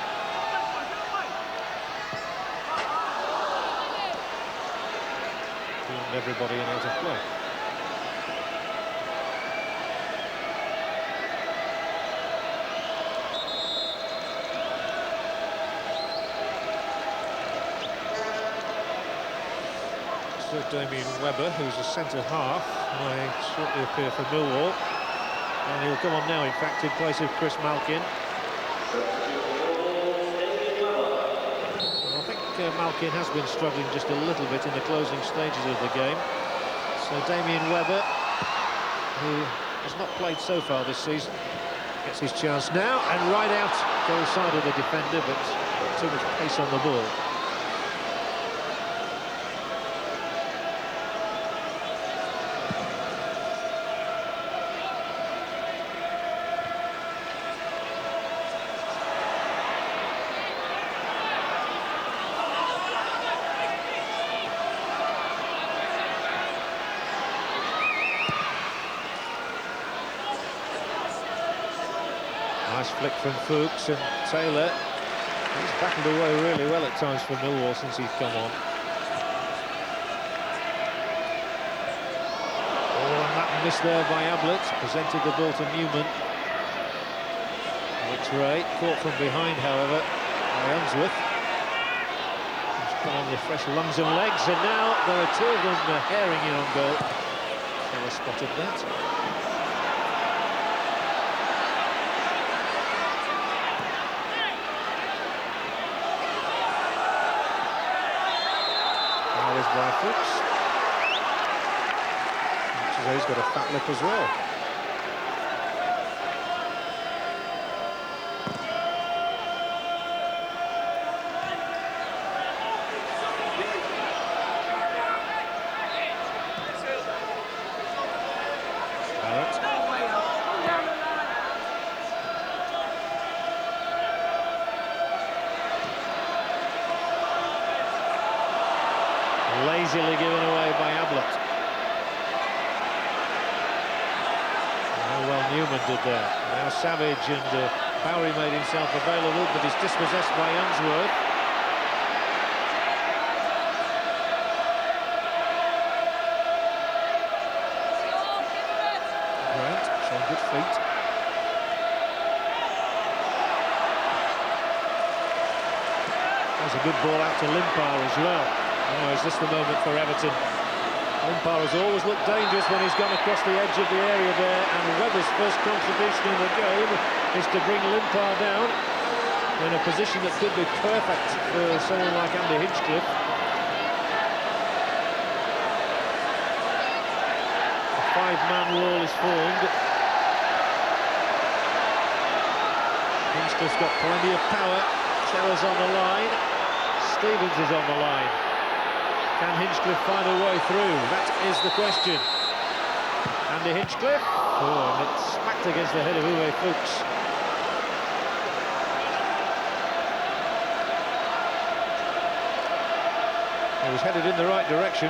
And everybody in out of play. Sir Damien Webber, who's a centre half, may shortly appear for Millwall. And he'll come on now, in fact, in place of Chris Malkin. Well, I think Malkin has been struggling just a little bit in the closing stages of the game. So Damien Webber, who has not played so far this season, gets his chance now, and right out, goal side of the defender, but too much pace on the ball. Nice flick from Fuchs, and Taylor, he's battled away really well at times for Millwall since he's come on. Oh, and that miss there by Ablett, presented the ball to Newman. Ray, caught from behind, however, by Unsworth. He's come on with fresh lungs and legs, and now there are two of them herring in on goal. Taylor spotted that. By Fuchs. He's got a fat lip as well. Lazily given away by Ablett. How well Newman did there. Now Savage, and Bowery made himself available, but he's dispossessed by Unsworth. Grant showing good feet. There's a good ball out to Limpar as well. Oh, is this the moment for Everton? Limpar has always looked dangerous when he's gone across the edge of the area there, and Webber's first contribution in the game is to bring Limpar down in a position that could be perfect for someone like Andy Hinchcliffe. A five-man wall is formed. Hinchcliffe's got plenty of power. Cheryl's on the line. Stevens is on the line. Can Hinchcliffe find a way through? That is the question. Andy Hinchcliffe. Oh, and it smacked against the head of Uwe Fuchs. He was headed in the right direction.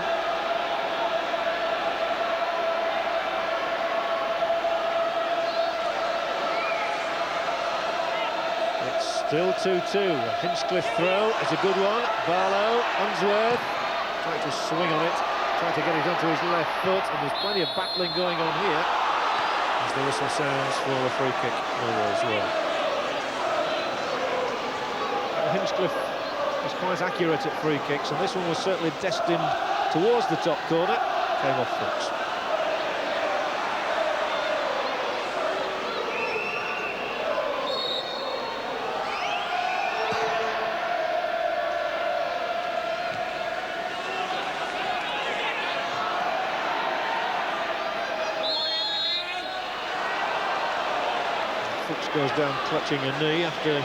It's still 2-2. Hinchcliffe throw is a good one. Barlow, Unsworth. Trying to swing on it, trying to get it onto his left foot, and there's plenty of battling going on here as the whistle sounds for a free kick as well. Hinchcliffe is quite accurate at free kicks, and this one was certainly destined towards the top corner. Came off Fuchs. Fuchs goes down clutching a knee after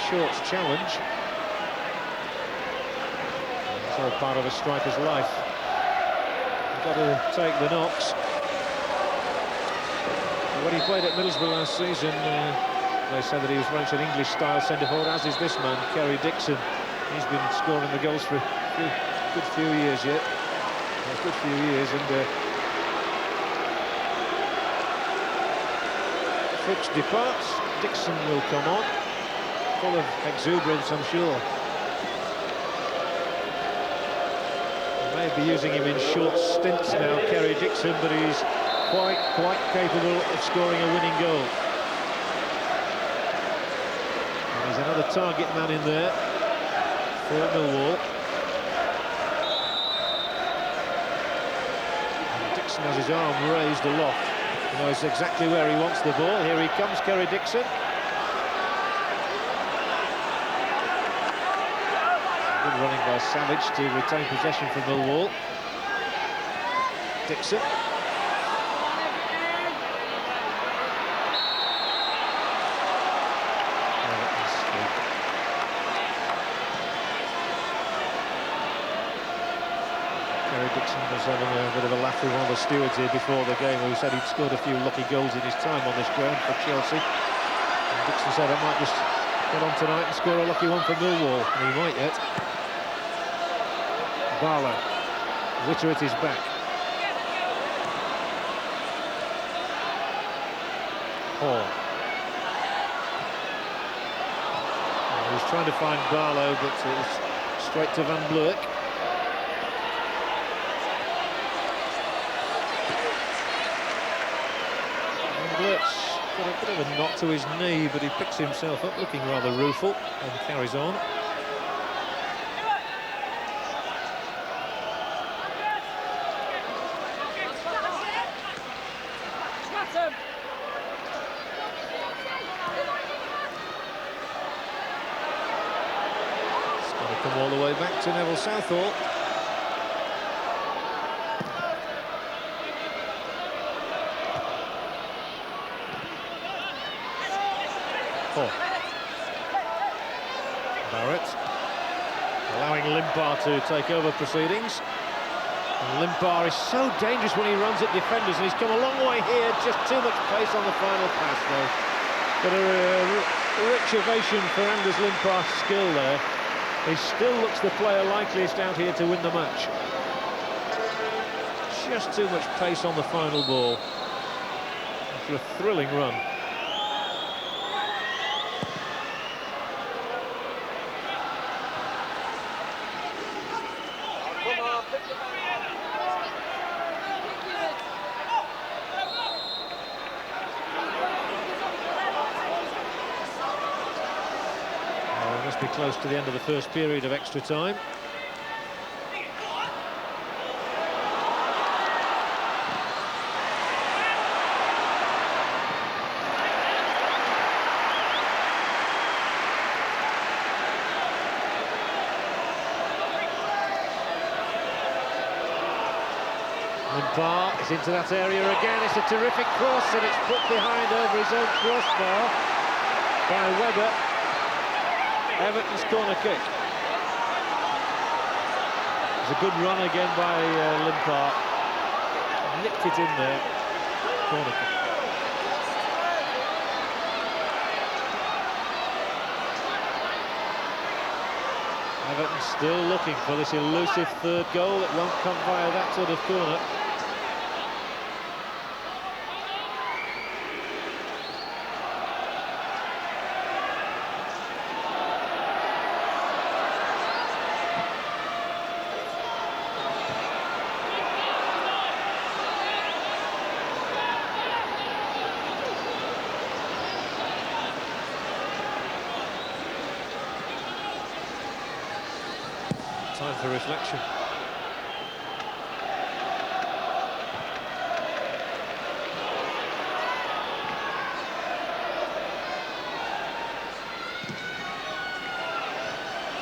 Short's challenge. It's all part of a striker's life. You've got to take the knocks. When he played at Middlesbrough last season, they said that he was ranked an English-style centre-forward, as is this man, Kerry Dixon. He's been scoring the goals for a good few years yet. A good few years, and Fuchs departs, Dixon will come on, full of exuberance, I'm sure. They may be using him in short stints now, Kerry Dixon, but he's quite capable of scoring a winning goal. And there's another target man in there for Millwall. And Dixon has his arm raised aloft. He knows exactly where he wants the ball. Here he comes, Kerry Dixon. Good running by Savage to retain possession from Millwall. Dixon. Dixon was having a bit of a laugh with one of the stewards here before the game, who said he'd scored a few lucky goals in his time on this ground for Chelsea. And Dixon said, I might just get on tonight and score a lucky one for Millwall, and he might yet. Barlow, Witter at his back. Hall. He was trying to find Barlow, but it was straight to Van Bleuck. Got a bit of a knock to his knee, but he picks himself up looking rather rueful and carries on. It's going to come all the way back to Neville Southall. Barrett allowing Limpar to take over proceedings. And Limpar is so dangerous when he runs at defenders, and he's come a long way here. Just too much pace on the final pass, though. But a rich ovation for Anders Limpar's skill there. He still looks the player likeliest out here to win the match. Just too much pace on the final ball. After a thrilling run. Must be close to the end of the first period of extra time. Limpar is into that area again. It's a terrific cross, and it's put behind over his own crossbar by Webber. Everton's corner kick. It's a good run again by Limpar. Nicked it in there. Corner kick. Everton still looking for this elusive third goal that won't come via that sort of corner. Time for reflection.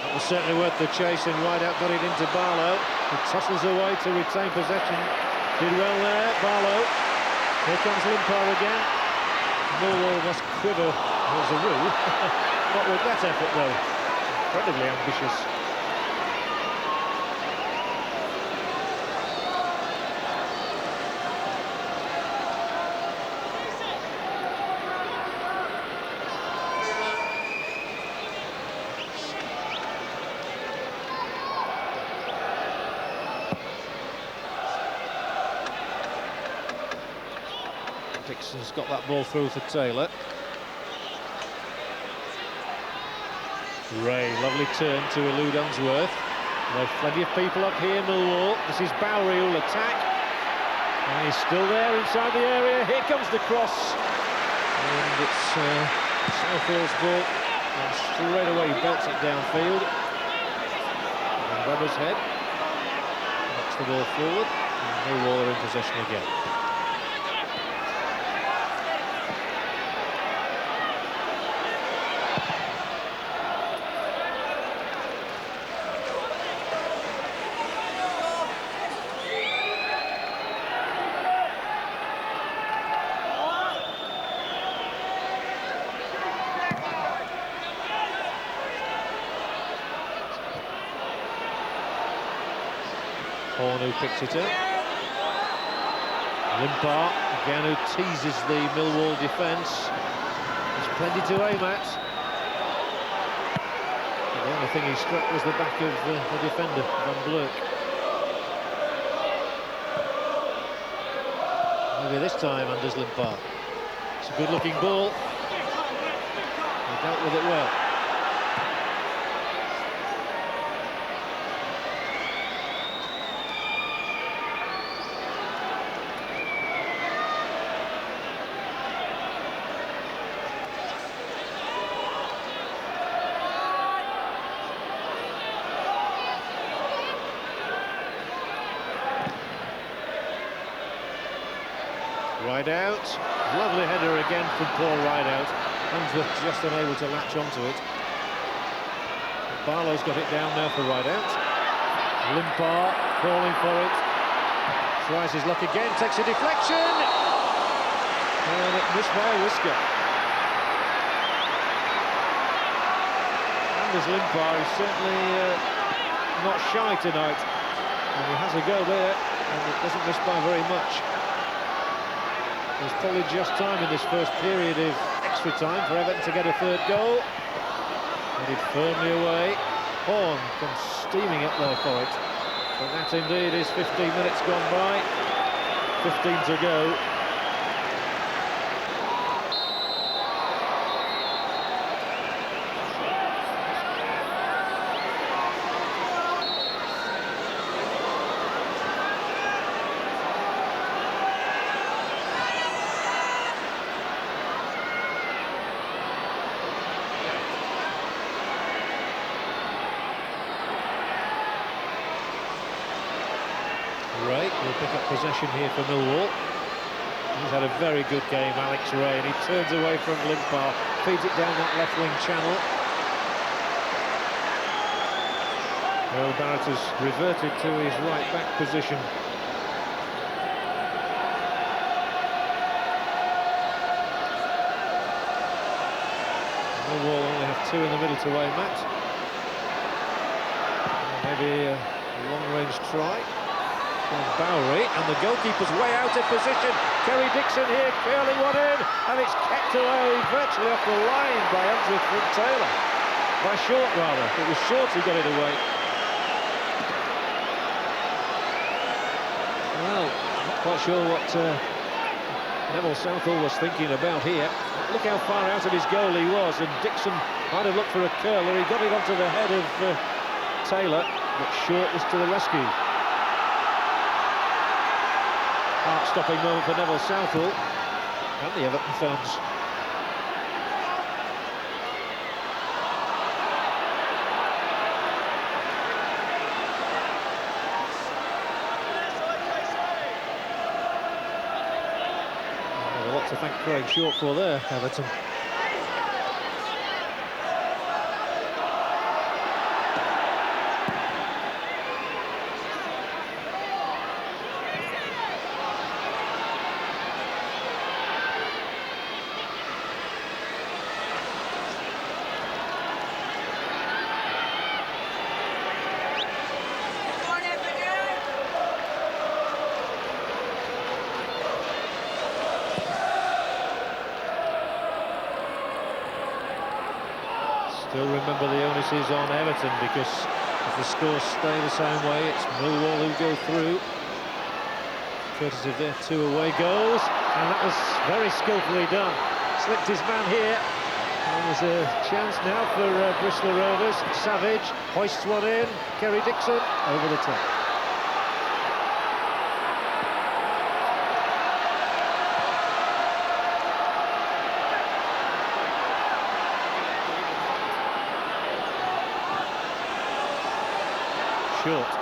That was certainly worth the chase, and right out got it into Barlow. He tussles away to retain possession. Did well there, Barlow. Here comes Limpar again. Millwall must quiver as a rule. Not with that effort though. Incredibly ambitious. Dixon's got that ball through for Taylor. Ray, lovely turn to elude Unsworth. There are plenty of people up here, Millwall. This is Bowery who'll attack. And he's still there inside the area. Here comes the cross. And it's Southall's ball. And straight away he belts it downfield. And Webber's head knocks the ball forward. And Millwall are in possession again. Horn who picks it up. Limpar again, who teases the Millwall defence. There's plenty to aim at. The only thing he struck was the back of the defender, Van Blurk. Maybe this time Anders Limpar. It's a good-looking ball. He dealt with it well. Rideout, lovely header again from Paul Rideout. Unsworth just unable to latch onto it. Barlow's got it down now for Rideout. Limpar calling for it. Tries his luck again, takes a deflection. And it missed by a whisker. Anders Limpar is certainly not shy tonight. And he has a go there, and it doesn't miss by very much. There's probably just time in this first period of extra time for Everton to get a third goal. Headed firmly away. Horn comes steaming up there for it. But that indeed is 15 minutes gone by. 15 to go. Ray will pick up possession here for Millwall. He's had a very good game, Alex Ray, and he turns away from Limpar, feeds it down that left-wing channel. Earl Barrett has reverted to his right-back position. Millwall only have two in the middle to aim at. Maybe a long-range try. Bowery, and the goalkeeper's way out of position. Kerry Dixon here, curling one in, and it's kept away virtually off the line by Unsworth from Taylor. By Short, rather. It was Short who got it away. Well, not quite sure what Neville Southall was thinking about here. Look how far out of his goal he was, and Dixon might have looked for a curler. He got it onto the head of Taylor, but Short was to the rescue. Heart-stopping moment for Neville Southall and the Everton fans. A lot to thank Craig Short for there, Everton. Still remember the onus is on Everton, because if the scores stay the same way, it's Millwall who go through, courtesy of their two away goals, and that was very skillfully done. Slipped his man here, and there's a chance now for Bristol Rovers. Savage hoists one in, Kerry Dixon over the top. Short.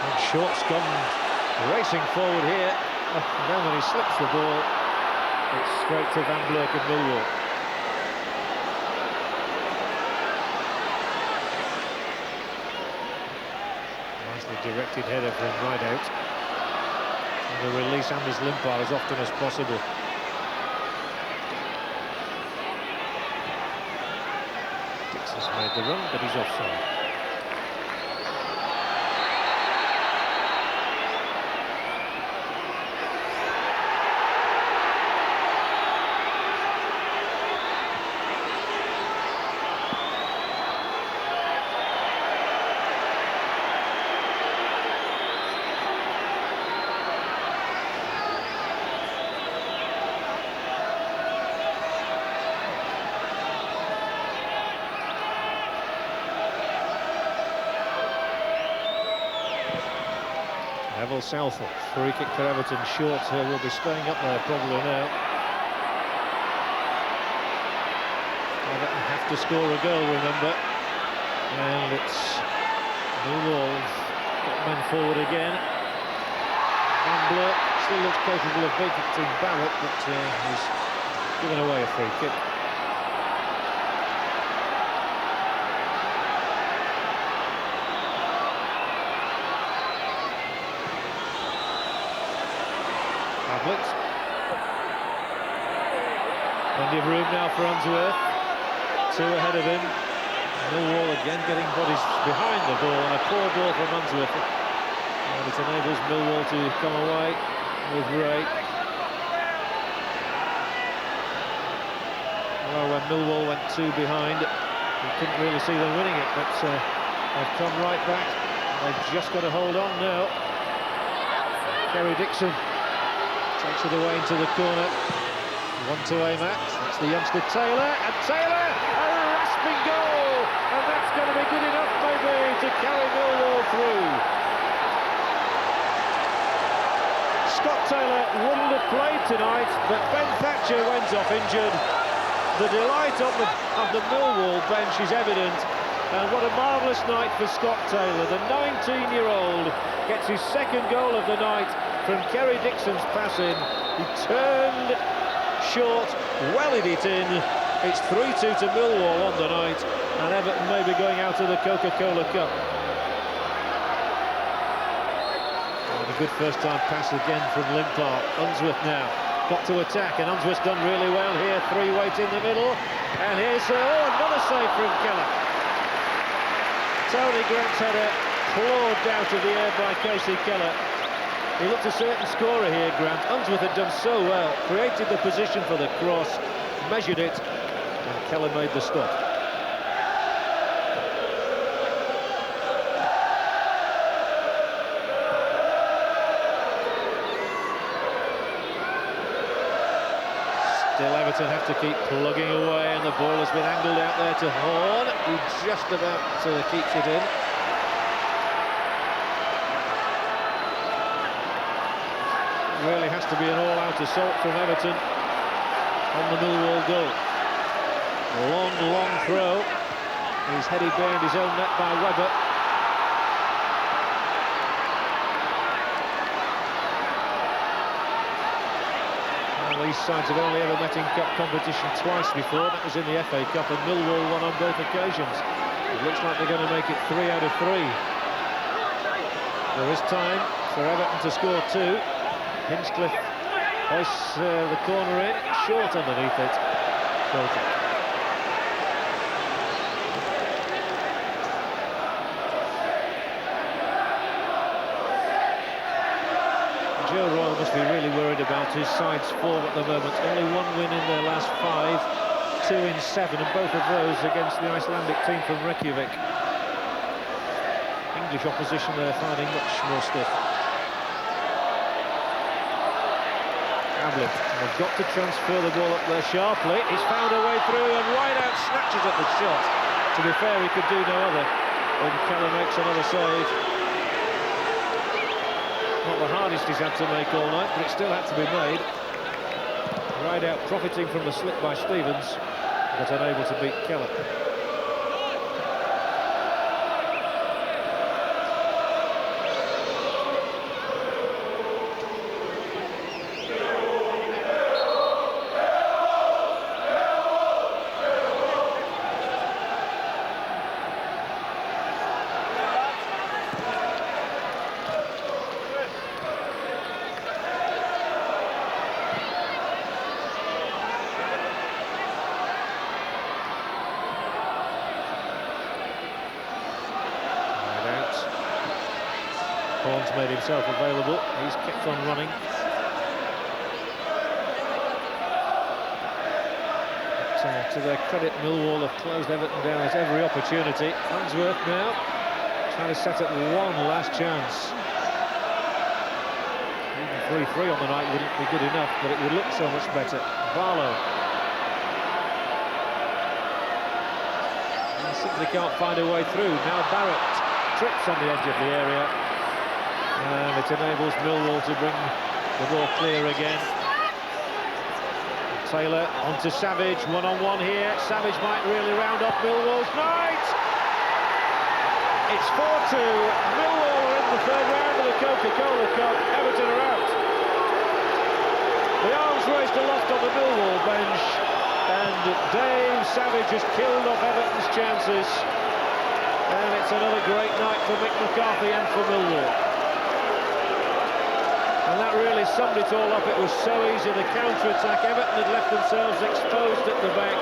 And Short's gone racing forward here. And then when he slips the ball, it's straight to Van Blurk of Millwall. Nicely directed header from Rideout. And the release Anders Limpar as often as possible. Just made the run, but he's offside. Neville Southall, free kick for Everton, short, will be staying up there probably now. Everton have to score a goal, remember, and it's Millwall got men forward again. Van still looks capable of beating Barrett, but he's given away a free kick. Plenty of room now for Unsworth. Two ahead of him. Millwall again getting bodies behind the ball, and a poor ball from Unsworth. And it enables Millwall to come away with Ray. Well, when Millwall went two behind, you couldn't really see them winning it, but they've come right back. They've just got to hold on now. Kerry Dixon takes it away into the corner. One to aim at. That's the youngster Taylor, and Taylor, a rasping goal, and that's going to be good enough maybe to carry Millwall through. Scott Taylor wouldn't have played tonight, but Ben Thatcher went off injured. The delight of the Millwall bench is evident, and what a marvellous night for Scott Taylor. The 19-year-old gets his second goal of the night from Kerry Dixon's pass in. He turned short, wellied it in. It's 3-2 to Millwall on the night, and Everton may be going out of the Coca-Cola Cup. And a good first-time pass again from Limpar. Unsworth now got to attack, and Unsworth's done really well here. Three weight in the middle, and here's another save from Keller. Tony Grant's header clawed out of the air by Casey Keller. He looked a certain scorer here, Grant. Unsworth had done so well, created the position for the cross, measured it, and Keller made the stop. Still Everton have to keep plugging away, and the ball has been angled out there to Horn, who just about keeps it in. Really has to be an all-out assault from Everton on the Millwall goal. A long throw. He's headed behind his own net by Webber. Well, these sides have only ever met in cup competition twice before. That was in the FA Cup, and Millwall won on both occasions. It looks like they're going to make it 3 out of 3. There is time for Everton to score 2. Hinchcliffe hoists the corner in, short underneath it. Bolton. Joe Royle must be really worried about his side's form at the moment. Only one win in their last 5, 2 in 7, and both of those against the Icelandic team from Reykjavik. English opposition they're finding much more stiff. They've got to transfer the ball up there sharply. He's found a way through, and Rideout snatches at the shot. To be fair, he could do no other. And Keller makes another save. Not the hardest he's had to make all night, but it still had to be made. Rideout profiting from the slip by Stevens, but unable to beat Keller. Allen's made himself available. He's kept on running. But, to their credit, Millwall have closed Everton down at every opportunity. Unsworth now trying to set up one last chance. Even 3-3 on the night wouldn't be good enough, but it would look so much better. Barlow. He simply can't find a way through. Now Barrett trips on the edge of the area, and it enables Millwall to bring the ball clear again. Taylor onto Savage, one-on-one here. Savage might really round off Millwall's night. It's 4-2. Millwall are in the third round of the Coca-Cola Cup. Everton are out. The arms raised aloft on the Millwall bench, and Dave Savage has killed off Everton's chances. And it's another great night for Mick McCarthy and for Millwall. And that really summed it all up. It was so easy, the counter-attack. Everton had left themselves exposed at the back.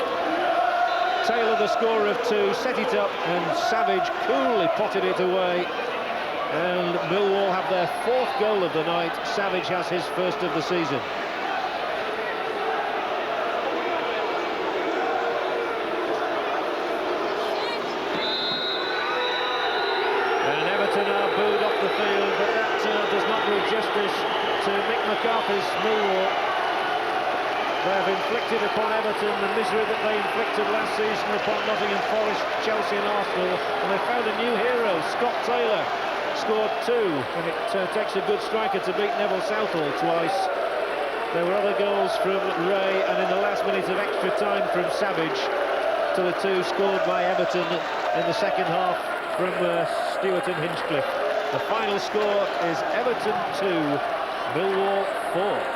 Taylor, the scorer of 2, set it up, and Savage coolly potted it away. And Millwall have their 4th goal of the night. Savage has his 1st of the season. And Everton are booed off the field, but that does not do justice to Mick McCarthy's Millwall. They have inflicted upon Everton the misery that they inflicted last season upon Nottingham Forest, Chelsea and Arsenal, and they found a new hero. Scott Taylor scored 2, and it takes a good striker to beat Neville Southall twice. There were other goals from Ray, and in the last minute of extra time from Savage, to the 2 scored by Everton in the second half from Stewart and Hinchcliffe. The final score is Everton 2, Millwall 4.